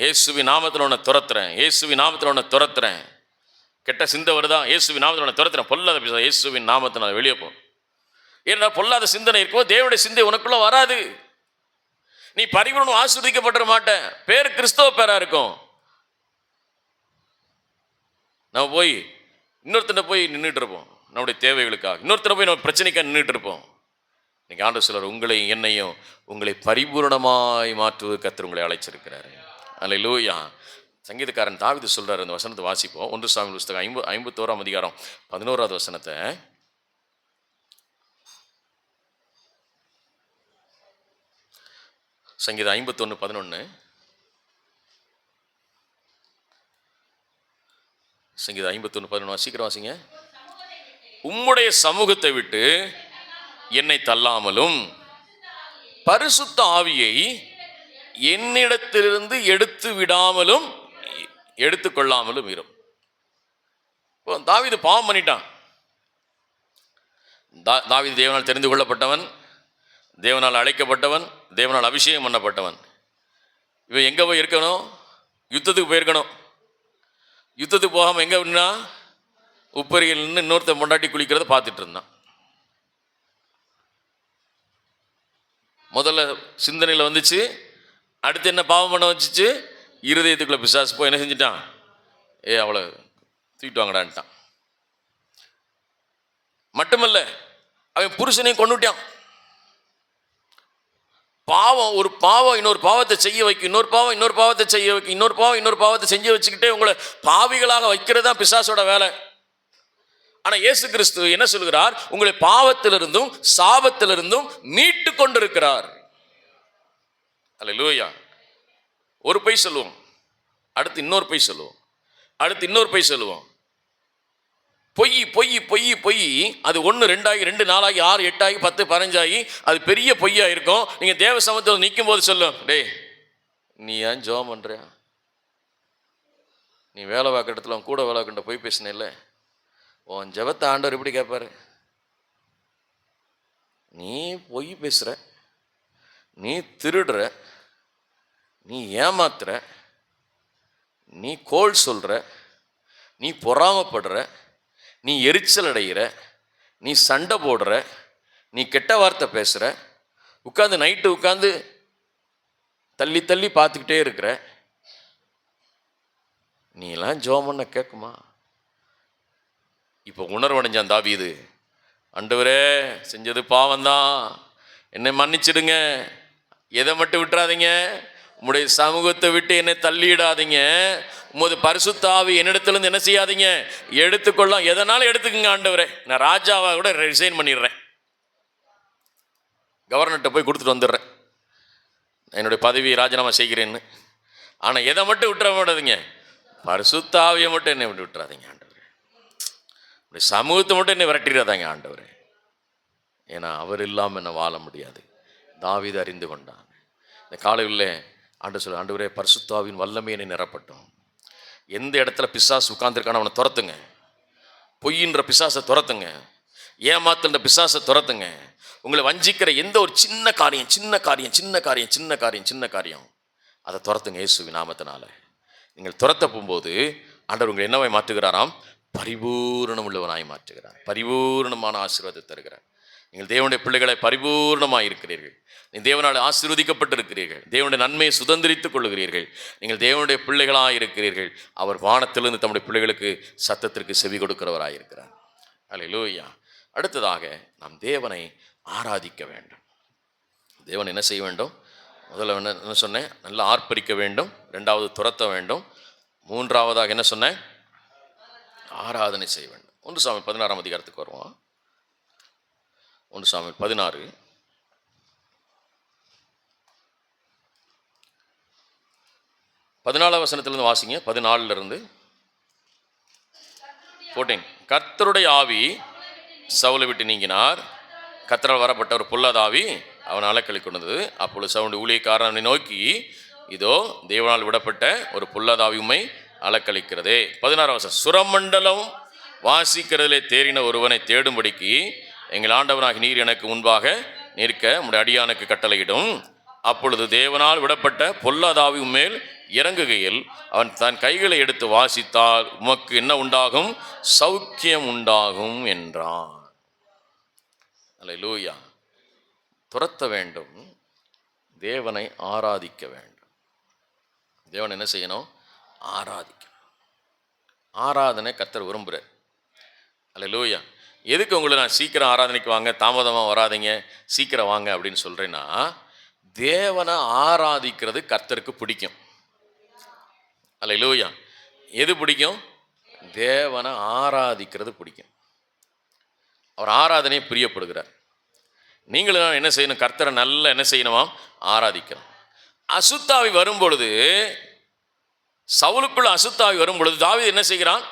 இயேசுவின் நாமத்தில் உன்னை துரத்துறேன், இயேசுவின் நாமத்தில் உன்னை துரத்துறேன். கெட்ட சிந்தை வருதா? இயேசுவின் நாமத்தில் உன்னை துரத்துறேன். பொல்லாத பிசாசு இயேசுவின் நாமத்தில் நான் வெளியே போ. ஏன்னா பொல்லாத சிந்தனை இருக்கும், தேவனுடைய சிந்தை உனக்குள்ள வராது. நீ பரிபூர்ணம் ஆசீர்வதிக்கப்பட மாட்டேன். பேர் கிறிஸ்தவ பேரா இருக்கும். நம்ம போய் இன்னொருத்தனை போய் நின்றுட்டு இருப்போம் நம்முடைய தேவைகளுக்காக, இன்னொருத்தனை போய் நம்ம பிரச்சனைக்காக நின்றுட்டு இருப்போம். இன்னைக்கு ஆண்டவர் சிலர் உங்களையும் என்னையும் உங்களை பரிபூர்ணமாய் மாற்றுவது கர்த்தர் உங்களை அழைச்சிருக்கிறாரு. அல்லேலூயா. சங்கீதக்காரன் தாவீது சொல்றாரு, அந்த வசனத்தை வாசிப்போம். 1 சாமுவேல் புத்தகம் 51ஆம் அதிகாரம் 11வது வசனத்தை. சங்கீதம் 51:11. சங்கீதம் 51:11 சீக்கிரம் வாசிங்க. உம்முடைய சமூகத்தை விட்டு என்னை தள்ளாமலும் பரிசுத்த ஆவியை என்னிடத்திலிருந்து எடுத்து விடாமலும் எடுத்துக்கொள்ளாமலும் இரும். இப்போ தாவீது பாவம் பண்ணிட்டான். தாவீது தேவனால் தெரிந்து கொள்ளப்பட்டவன், தேவனால் அழைக்கப்பட்டவன், தேவனால் அபிஷேகம் பண்ணப்பட்டவன். இவன் எங்கே போய் இருக்கணும்? யுத்தத்துக்கு போயிருக்கணும். யுத்தத்துக்கு போகாமல் எங்கே இருந்தா? உப்பரியில் நின்று இன்னொருத்த பொண்டாட்டி குளிக்கிறத பார்த்துட்டு இருந்தான். முதல்ல சிந்தனையில் வந்துச்சு, அடுத்து என்ன பாவம் பண்ண வச்சுச்சு? இருதயத்துக்குள்ள பிசாசு போய் என்ன செஞ்சிட்டான்? அவளை தூக்கிட்டு வாங்கடான்ட்டான். மட்டுமல்ல, அவன் புருஷனையும் கொண்டுட்டான். பாவம், ஒரு பாவம் இன்னொரு பாவத்தை செய்ய வைக்கும், இன்னொரு பாவம் இன்னொரு பாவத்தை செய்ய வைக்கும், இன்னொரு பாவம் இன்னொரு பாவத்தை செஞ்சு வச்சுக்கிட்டே உங்களை பாவிகளாக வைக்கிறது தான் பிசாசோட வேலை. ஆனால் இயேசு கிறிஸ்து என்ன சொல்கிறார்? உங்களை பாவத்திலிருந்தும் சாபத்திலிருந்தும் மீட்டு கொண்டிருக்கிறார். அல்லேலூயா. ஒரு பொய் சொல்லுவோம், அடுத்து இன்னொரு பொய் சொல்லுவோம், அடுத்து இன்னொரு பொய் சொல்லுவோம். பொய் பொய் பொய் பொய், அது 1 2 ஆகி 2 4 ஆகி 6 8 ஆகி 10 15 ஆகி அது பெரிய பொய்யா இருக்கும். நீங்கள் தேவ சமூகத்தில் நிற்கும் போது சொல்லும், டேய் நீ ஏன் ஜெபம் பண்ணுறியா? நீ வேலை பார்க்குற இடத்துல கூட வேலை பார்க்கின்ற பொய் பேசினேல்ல, உன் ஜெபத்தை ஆண்டவர் எப்படி கேட்பாரு? நீ பொய் பேசுகிற, நீ திருடுற, நீ ஏமாத்துற, நீ கோள் சொல்கிற, நீ பொறாமப்படுற, நீ எரிச்சல் அடைகிற, நீ சண்டை போடுற, நீ கெட்ட வார்த்தை பேசுகிற, உட்காந்து நைட்டு உட்காந்து தள்ளி தள்ளி பார்த்துக்கிட்டே இருக்கிற, நீ எல்லாம் ஜெபம் பண்ண கேட்குமா? இப்போ உணர்வடைஞ்சான் தாவீது, ஆண்டவரே செஞ்சது பாவம்தான், என்னை மன்னிச்சிடுங்க, எதை மட்டும் விட்டுறாதீங்க, உம்முடைய சமூகத்தை விட்டு என்னை தள்ளிடாதீங்க, உமது பரிசுத்த ஆவி என்னிடத்துலேருந்து என்ன செய்யாதீங்க, எடுத்துக்கொள்ளலாம், எதனாலும் எடுத்துக்கங்க ஆண்டவரே, நான் ராஜாவை கூட ரிசைன் பண்ணிடுறேன், கவர்னர்கிட்ட போய் கொடுத்துட்டு வந்துடுறேன், என்னுடைய பதவியை ராஜினாமா செய்கிறேன்னு. ஆனால் எதை மட்டும் விட்டுற மாட்டாதீங்க, பரிசுத்த ஆவியை மட்டும் என்னை விட்டு விட்டுறாதீங்க ஆண்டவரே, உடைய சமூகத்தை மட்டும் என்னை விரட்டிடாதாங்க ஆண்டவரே, ஏன்னா அவர் இல்லாமல் என்ன வாழ முடியாது. தாவீது அறிந்து கொண்டான். இந்த காலையில் ஆண்டவர் சொல்ல, ஆண்டவரே பரிசுத்த ஆவியின் வல்லமை என்னை நிரப்பட்டும். எந்த இடத்துல பிசாசு உட்கார்ந்துருக்கான அவனை துரத்துங்க, பொய்யின்ற பிசாசை துரத்துங்க, ஏமாத்துன்ற பிசாசை துரத்துங்க, உங்களை வஞ்சிக்கிற எந்த ஒரு சின்ன காரியம் சின்ன காரியம் சின்ன காரியம் சின்ன காரியம் சின்ன காரியம் அதை துரத்துங்க இயேசுவின் நாமத்தினால. நீங்கள் துரத்த போகும்போது ஆண்டவர் உங்களை என்னவாய் மாற்றுகிறாராம்? பரிபூர்ணம் உள்ளவனாய் மாற்றுகிறார், பரிபூர்ணமான ஆசீர்வாதத்தை தருகிறார். நீங்கள் தேவனுடைய பிள்ளைகளை பரிபூர்ணமாக இருக்கிறீர்கள், நீங்கள் தேவனால் ஆசீர்வதிக்கப்பட்டிருக்கிறீர்கள், தேவனுடைய நன்மையை சுதந்திரித்துக் கொள்ளுகிறீர்கள், நீங்கள் தேவனுடைய பிள்ளைகளாக இருக்கிறீர்கள். அவர் வானத்திலிருந்து தம்முடைய பிள்ளைகளுக்கு சத்தத்திற்கு செவி கொடுக்கிறவராயிருக்கிறார். அல்லேலூயா. அடுத்ததாக நாம் தேவனை ஆராதிக்க வேண்டும். தேவன் என்ன செய்ய வேண்டும்? முதல்ல என்ன சொன்னேன்? நல்லா ஆர்ப்பரிக்க வேண்டும். 2வது துரத்த வேண்டும். 3வதாக என்ன சொன்னேன்? ஆராதனை செய்ய வேண்டும். 1 சாமுவேல் 16ஆம் அதிகாரத்துக்கு வருவோம். 1 சாமுவேல் 16 14 வசனத்திலிருந்து வாசிங்க. 14 14. கர்த்தருடைய ஆவி சவுலை விட்டு நீங்கினார், கர்த்தரால் வரப்பட்ட ஒரு பொல்லாத ஆவி அவன் அலக்களி கொண்டது. அப்பொழுது சவுலுடைய ஊழியக்காரனை நோக்கி, இதோ தேவனால் விடப்பட்ட ஒரு பொல்லாத ஆவி உம்மை அலக்களிக்கிறதே. 16 வசனம். சுரமண்டலம் வாசிக்கிறதிலே தேறின ஒருவனை தேடும்படிக்கு எங்கள் ஆண்டவனாகி நீர் எனக்கு முன்பாக நிற்க உம்முடைய அடியானுக்கு கட்டளையிடும். அப்பொழுது தேவனால் விடப்பட்ட பொல்லாத ஆவி உம்மேல் இறங்குகையில் அவன் தன் கைகளை எடுத்து வாசித்தால் உமக்கு என்ன உண்டாகும்? சௌக்கியம் உண்டாகும் என்றான். அல்லேலூயா. துரத்த வேண்டும், தேவனை ஆராதிக்க வேண்டும். தேவன் என்ன செய்யணும்? ஆராதிக்கணும். ஆராதனை கர்த்தர் விரும்புகிறார். அல்லேலூயா. எதுக்கு உங்களை நான் சீக்கிரம் ஆராதனைக்கு வாங்க, தாமதமாக வராதிங்க, சீக்கிரம் வாங்க அப்படின்னு சொல்கிறேன்னா, தேவனை ஆராதிக்கிறது கர்த்தருக்கு பிடிக்கும். அல்லேலூயா. எது பிடிக்கும்? தேவனை ஆராதிக்கிறது பிடிக்கும். அவர் ஆராதனையை பிரியப்படுகிறார். நீங்களும் நான் என்ன செய்யணும்? கர்த்தரை நல்லா என்ன செய்யணுமா? ஆராதிக்கணும். அசுத்தாவி வரும் பொழுது, சவுலுக்குள்ள அசுத்தாவி வரும் பொழுது தாவீது என்ன செய்கிறான்?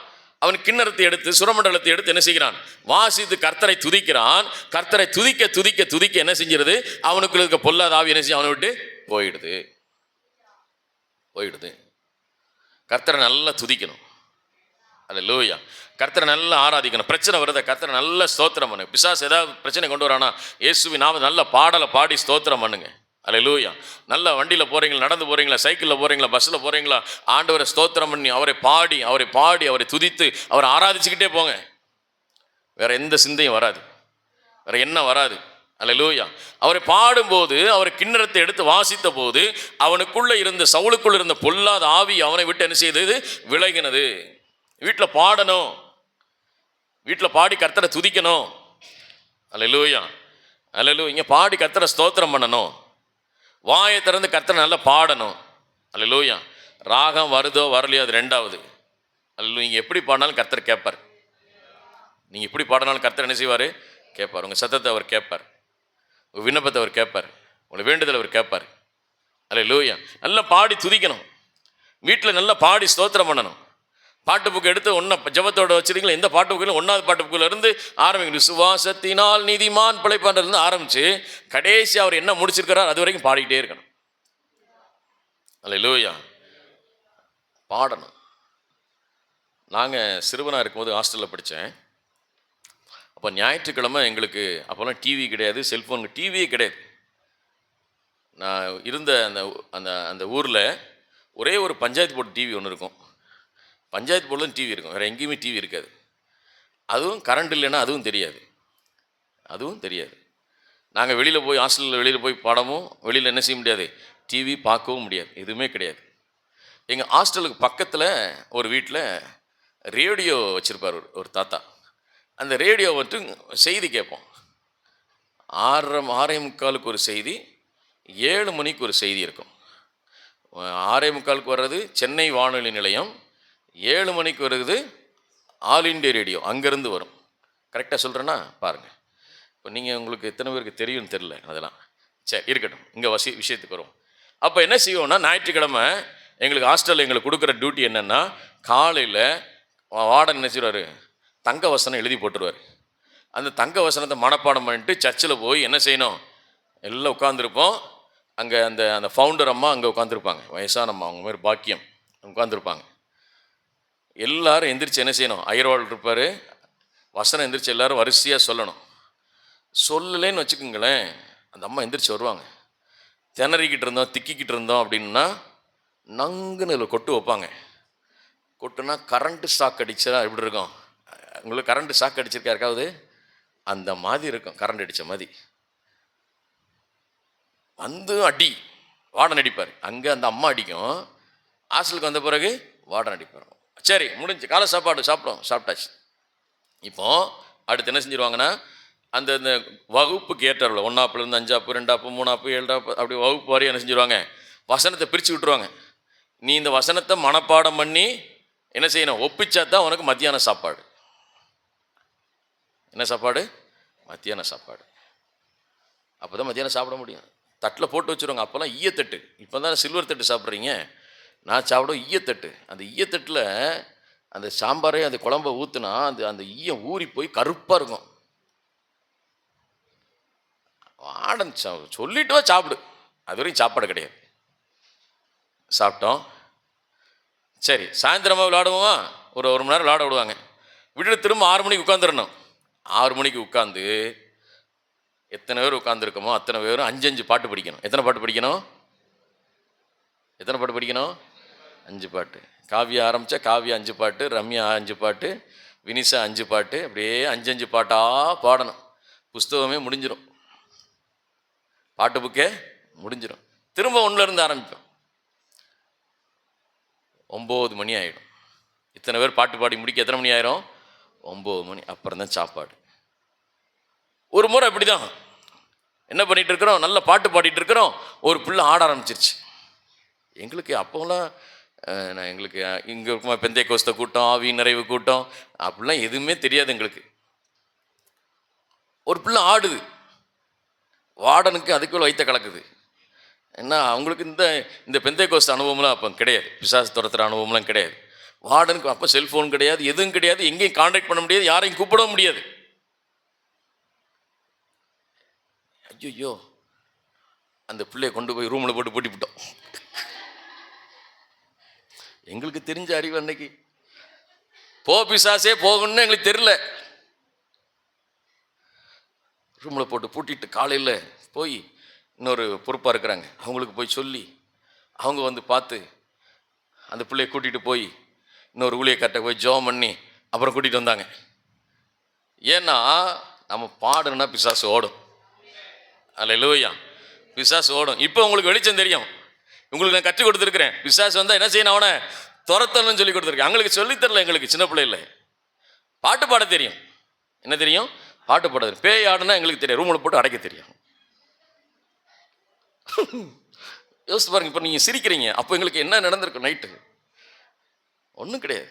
அவன் கிண்ணறத்தை எடுத்து சுரமண்டலத்தை எடுத்து என்ன செய்கிறான்? வாசித்து கர்த்தரை துதிக்கிறான். கர்த்தரை துதிக்க துதிக்க துதிக்க என்ன செஞ்சிருது? அவனுக்குள்ள இருக்க பொல்லாத ஆவி என்ன செய்ய அவனை விட்டு போயிடுது. போயிடுது. கர்த்தரை நல்லா துதிக்கணும். அல்லேலூயா. கர்த்தரை நல்லா ஆராதிக்கணும். பிரச்சனை வருத கர்த்தரை நல்ல ஸ்தோத்திரம் பண்ணுங்க. பிசாசு ஏதாவது பிரச்சனை கொண்டு வரானா இயேசுவின் நாம நல்ல பாடலை பாடி ஸ்தோத்திரம் பண்ணுங்க. அல்லேலூயா. நல்ல வண்டியில் போகிறீங்களா, நடந்து போகிறீங்களா, சைக்கிளில் போகிறீங்களா, பஸ்ஸில் போகிறீங்களா, ஆண்டவரை ஸ்தோத்திரம் பண்ணி அவரை பாடி அவரை துதித்து அவரை ஆராதிச்சுக்கிட்டே போங்க. வேற எந்த சிந்தையும் வராது, வேற என்ன வராது. அல்லேலூயா. அவரை பாடும்போது அவர் கிண்ணறத்தை எடுத்து வாசித்த போது அவனுக்குள்ள இருந்த சவுலுக்குள்ள இருந்த பொல்லாத ஆவி அவனை விட்டு என்ன செய்தது? விலகினது. வீட்டில் பாடணும், வீட்டில் பாடி கர்த்தரை துதிக்கணும். அல்லேலூயா. அல்லேலூயா. இங்கே பாடி கர்த்தரை ஸ்தோத்திரம் பண்ணணும். வாயை திறந்து கர்த்தரை நல்லா பாடணும். அல்லேலூயா. ராகம் வருதோ வரலையோ அது ரெண்டாவது. அல்லேலூயா. நீங்கள் எப்படி பாடினாலும் கர்த்தர் கேட்பார். நீங்கள் எப்படி பாடினாலும் கர்த்தர் என்ன செய்வார்? கேட்பார். உங்கள் சத்தத்தை அவர் கேட்பார், உங்கள் விண்ணப்பத்தை அவர் கேட்பார், உங்களை வேண்டுதல் அவர் கேட்பார். அல்லேலூயா. நல்லா பாடி துதிக்கணும். வீட்டில் நல்லா பாடி ஸ்தோத்திரம் பண்ணணும். பாட்டு புக்கு எடுத்து ஜபத்தோட வச்சுருக்கீங்களா? எந்த பாட்டு புக்கிலும் 1வது பாட்டு புக்கில் இருந்து ஆரம்பிக்கணும். விசுவாசத்தினால் நீதிமான் பிழைப்பான்றது ஆரம்பித்து கடைசி அவர் என்ன முடிச்சிருக்கிறார் அது வரைக்கும் பாடிக்கிட்டே இருக்கணும். அல்லேலூயா. பாடணும். நாங்கள் சிறுவனாக இருக்கும்போது ஹாஸ்டலில் படித்தேன். அப்போ ஞாயிற்றுக்கிழமை எங்களுக்கு அப்போல்லாம் டிவி கிடையாது, செல்ஃபோன் டிவியே கிடையாது. நான் இருந்த அந்த அந்த அந்த ஊரில் ஒரே ஒரு பஞ்சாயத்து போர்டு டிவி ஒன்று இருக்கும். பஞ்சாயத்து போர்டில் டிவி இருக்கும், வேறு எங்கேயுமே டிவி இருக்காது. அதுவும் கரண்ட் இல்லைன்னா அதுவும் தெரியாது. நாங்கள் வெளியில் போய் ஹாஸ்டலில் வெளியில் போய் பாடவும், வெளியில் என்ன செய்ய முடியாது, டிவி பார்க்கவும் முடியாது, எதுவுமே கிடையாது. எங்கள் ஹாஸ்டலுக்கு பக்கத்தில் ஒரு வீட்டில் ரேடியோ வச்சுருப்பார் ஒரு தாத்தா. அந்த ரேடியோ செய்தி கேட்போம். 6:45 ஒரு செய்தி, 7 மணிக்கு ஒரு செய்தி இருக்கும். 6:45 வர்றது சென்னை வானொலி நிலையம், 7 மணிக்கு வருது ஆல் இண்டியா ரேடியோ, அங்கேருந்து வரும். கரெக்டாக சொல்கிறேன்னா பாருங்கள். இப்போ நீங்கள் உங்களுக்கு எத்தனை பேருக்கு தெரியும்னு தெரில, அதெல்லாம் சரி இருக்கட்டும். இங்கே விஷயத்துக்கு வரும். அப்போ என்ன செய்வோம்னா, ஞாயிற்றுக்கிழமை எங்களுக்கு ஹாஸ்டலில் எங்களுக்கு கொடுக்குற டியூட்டி என்னென்னா, காலையில் வார்டன் என்ன செய்வார், தங்க வசனம் எழுதி போட்டுருவார். அந்த தங்க வசனத்தை மனப்பாடம் பண்ணிட்டு சர்ச்சில் போய் என்ன செய்யணும், எல்லாம் உட்காந்துருப்போம். அங்கே அந்த அந்த ஃபவுண்டர் அம்மா அங்கே உட்காந்துருப்பாங்க, வயசானம்மா, அவங்க மாதிரி பாக்கியம் உட்காந்துருப்பாங்க. எல்லோரும் எந்திரிச்சு என்ன செய்யணும், ஐயர்வாள் இருப்பார், வசனம் எந்திரிச்சு எல்லோரும் வரிசையாக சொல்லணும். சொல்லலேன்னு வச்சுக்கோங்களேன், அந்த அம்மா எந்திரிச்சு வருவாங்க. திணறிக்கிட்டு இருந்தோம், திக்கிக்கிட்டு இருந்தோம் அப்படின்னா நங்குன்னு இதில் கொட்டு வைப்பாங்க. கொட்டுனா கரண்ட்டு ஷாக் அடிச்சா எப்படி இருக்கும்? உங்களுக்கு கரண்ட்டு ஷாக் அடிச்சிருக்கா இருக்காவது? அந்த மாதிரி இருக்கும், கரண்ட் அடித்த மாதிரி. வந்து அடி, வார்டன் அடிப்பார். அங்கே அந்த அம்மா அடிக்கும், ஹாஸ்டலுக்கு வந்த பிறகு வார்டன் அடிப்பார். சரி முடிஞ்சு, காலை சாப்பாடு சாப்பிட்டாச்சு. இப்போ அடுத்து என்ன செஞ்சுருவாங்கன்னா, அந்த இந்த வகுப்புக்கு ஏற்றாப்புல 1ஆப்புலேருந்து 5ஆப்பு, 2ஆப்பு, 3ஆப்பு, 7ஆப்பு அப்படி வகுப்பு வரையும் என்ன செஞ்சுருவாங்க, வசனத்தை பிரித்து விட்டுருவாங்க. நீ இந்த வசனத்தை மனப்பாடம் பண்ணி என்ன செய்யணும், ஒப்பிச்சா தான் உனக்கு மத்தியான சாப்பாடு. என்ன சாப்பாடு? மத்தியான சாப்பாடு. அப்போ தான் மத்தியானம் சாப்பிட முடியும். தட்டில் போட்டு வச்சுருவாங்க. அப்போல்லாம் ஈயத்தட்டு, இப்போ தான் சில்வர் தட்டு சாப்பிட்றீங்க. நான் சாப்பிட ஈயத்தட்டு. அந்த ஈயத்தட்டில் அந்த சாம்பாரே அந்த குழம்பை ஊற்றுனா அந்த ஈயம் ஊறி போய் கருப்பாக இருக்கும். வாடன் சொல்லிட்டோ சாப்பிடு, அது வரைக்கும் சாப்பாடு கிடையாது. சாப்பிட்டோம். சரி சாயந்தரமாக விளையாடுவோமா, ஒரு மணி நேரம் விளையாட விடுவாங்க. விட்டுட்டு திரும்ப 6 மணிக்கு உட்காந்துடணும். 6 மணிக்கு உட்காந்து எத்தனை பேர் உட்காந்துருக்கோமோ அத்தனை பேரும் 5 பாட்டு படிக்கணும். எத்தனை பாட்டு படிக்கணும்? 5 பாட்டு. காவியா ஆரம்பித்தா காவியா 5 பாட்டு, ரம்யா 5 பாட்டு, வினிஷா 5 பாட்டு, அப்படியே 5 பாட்டாக பாடணும். புஸ்தகமே முடிஞ்சிடும், பாட்டு புக்கே முடிஞ்சிடும். திரும்ப 1லேருந்து ஆரம்பிப்போம். 9 மணி ஆகிடும். இத்தனை பேர் பாட்டு பாடி முடிக்க எத்தனை மணி ஆயிரும்? 9 மணி. அப்புறம் தான் சாப்பாடு. ஒரு முறை அப்படி தான் என்ன பண்ணிகிட்டு இருக்கிறோம், நல்ல பாட்டு பாடிட்டு இருக்கிறோம், ஒரு பிள்ளை ஆட ஆரம்பிச்சிருச்சு. எங்களுக்கு அப்போலாம் எங்களுக்கு இங்கே இருக்குமா பெந்தை கோஸ்த கூட்டம், ஆவி நிறைவு கூட்டம் அப்படிலாம் எதுவுமே தெரியாது எங்களுக்கு. ஒரு பிள்ளை ஆடுது, வார்டனுக்கு அதுக்குள்ள வைத்த கலக்குது. ஏன்னா அவங்களுக்கு இந்த பெந்தை கோஸ்த அனுபவம்லாம் அப்போ கிடையாது, பிசாசு துரத்துகிற அனுபவம்லாம் கிடையாது. வார்டனுக்கு அப்போ செல்ஃபோன் கிடையாது, எதுவும் கிடையாது, எங்கேயும் கான்டாக்ட் பண்ண முடியாது, யாரையும் கூப்பிடவும் முடியாது. ஐயோ, அந்த பிள்ளையை கொண்டு போய் ரூமில் போட்டு பூட்டிவிட்டோம். எங்களுக்கு தெரிஞ்ச அறிவு அன்னைக்கு போ பிசாசே போகணும்னு எங்களுக்கு தெரியல. ரூமில் போட்டு பூட்டிட்டு காலையில் போய் இன்னொரு பொறுப்பாக இருக்கிறாங்க, அவங்களுக்கு போய் சொல்லி அவங்க வந்து பார்த்து அந்த பிள்ளையை கூட்டிகிட்டு போய் இன்னொரு ஊழியக்கார்ட்ட போய் ஜெபம் பண்ணி அப்புறம் கூட்டிகிட்டு வந்தாங்க. ஏன்னா நம்ம பாடணும்னா பிசாசு ஓடும். அல்லேலூயா, பிசாசு ஓடும். இப்போ உங்களுக்கு வெளிச்சம் தெரியும். உங்களுக்கு நான் கற்றுக் கொடுத்துருக்கிறேன். பிசாசு வந்தால் என்ன செய்யணும், அவனை துரத்தணும்னு சொல்லி கொடுத்துருக்கேன். அவங்களுக்கு சொல்லித்தரல. எங்களுக்கு சின்ன பிள்ளைல பாட்டு பாட தெரியும். என்ன தெரியும்? பாட்டு பாட தெரியும். பேய் ஆடுனா எங்களுக்கு தெரியும், ரூமில் போட்டு அடைக்க தெரியும். யோசித்து பாருங்க. இப்போ நீங்கள் சிரிக்கிறீங்க, அப்போ எங்களுக்கு என்ன நடந்திருக்கும் நைட்டு? ஒன்றும் கிடையாது.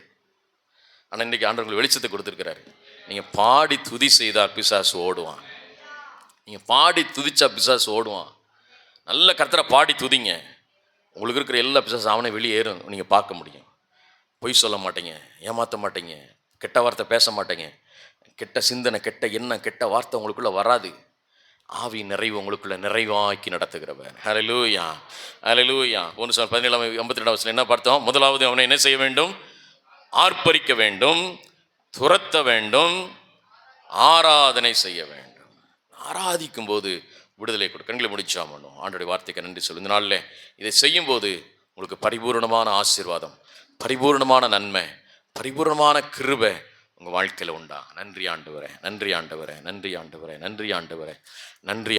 ஆனால் இன்றைக்கி ஆண்டவர் உங்களுக்கு வெளிச்சத்தை கொடுத்துருக்கிறாரு. நீங்கள் பாடி துதி செய்தால் பிசாசு ஓடுவான். நீங்கள் பாடி துதிச்சா பிசாசு ஓடுவான். நல்ல கர்த்தரை பாடி துதிங்க. உங்களுக்கு இருக்கிற எல்லா பிசாசு அவனை வெளியேறும். நீங்கள் பார்க்க முடியும். பொய் சொல்ல மாட்டீங்க, ஏமாற்ற மாட்டீங்க, கெட்ட வார்த்தை பேச மாட்டீங்க, கெட்ட சிந்தனை, கெட்ட எண்ணம், கெட்ட வார்த்தை உங்களுக்குள்ளே வராது. ஆவி நிறைவு உங்களுக்குள்ள நிறைவாக்கி நடத்துகிறவர். ஹல்லேலூயா, ஹல்லேலூயா. 1 Samuel 17:52 என்ன பார்த்தோம்? முதலாவது அவனை என்ன செய்ய வேண்டும்? ஆர்ப்பரிக்க வேண்டும், துரத்த வேண்டும், ஆராதனை செய்ய வேண்டும். ஆராதிக்கும் போது விடுதலை கொடு. கண்களை முடிச்சா பண்ணும். ஆண்டோடைய வார்த்தைக்கு நன்றி சொல்லு. இந்த நாளில் இதை செய்யும்போது உங்களுக்கு பரிபூர்ணமான ஆசீர்வாதம், பரிபூர்ணமான நன்மை, பரிபூர்ணமான கிருபை உங்கள் வாழ்க்கையில் உண்டா. நன்றி ஆண்டவரே, நன்றி ஆண்டவரே, நன்றி ஆண்டவரே, நன்றி ஆண்டவரே, நன்றி.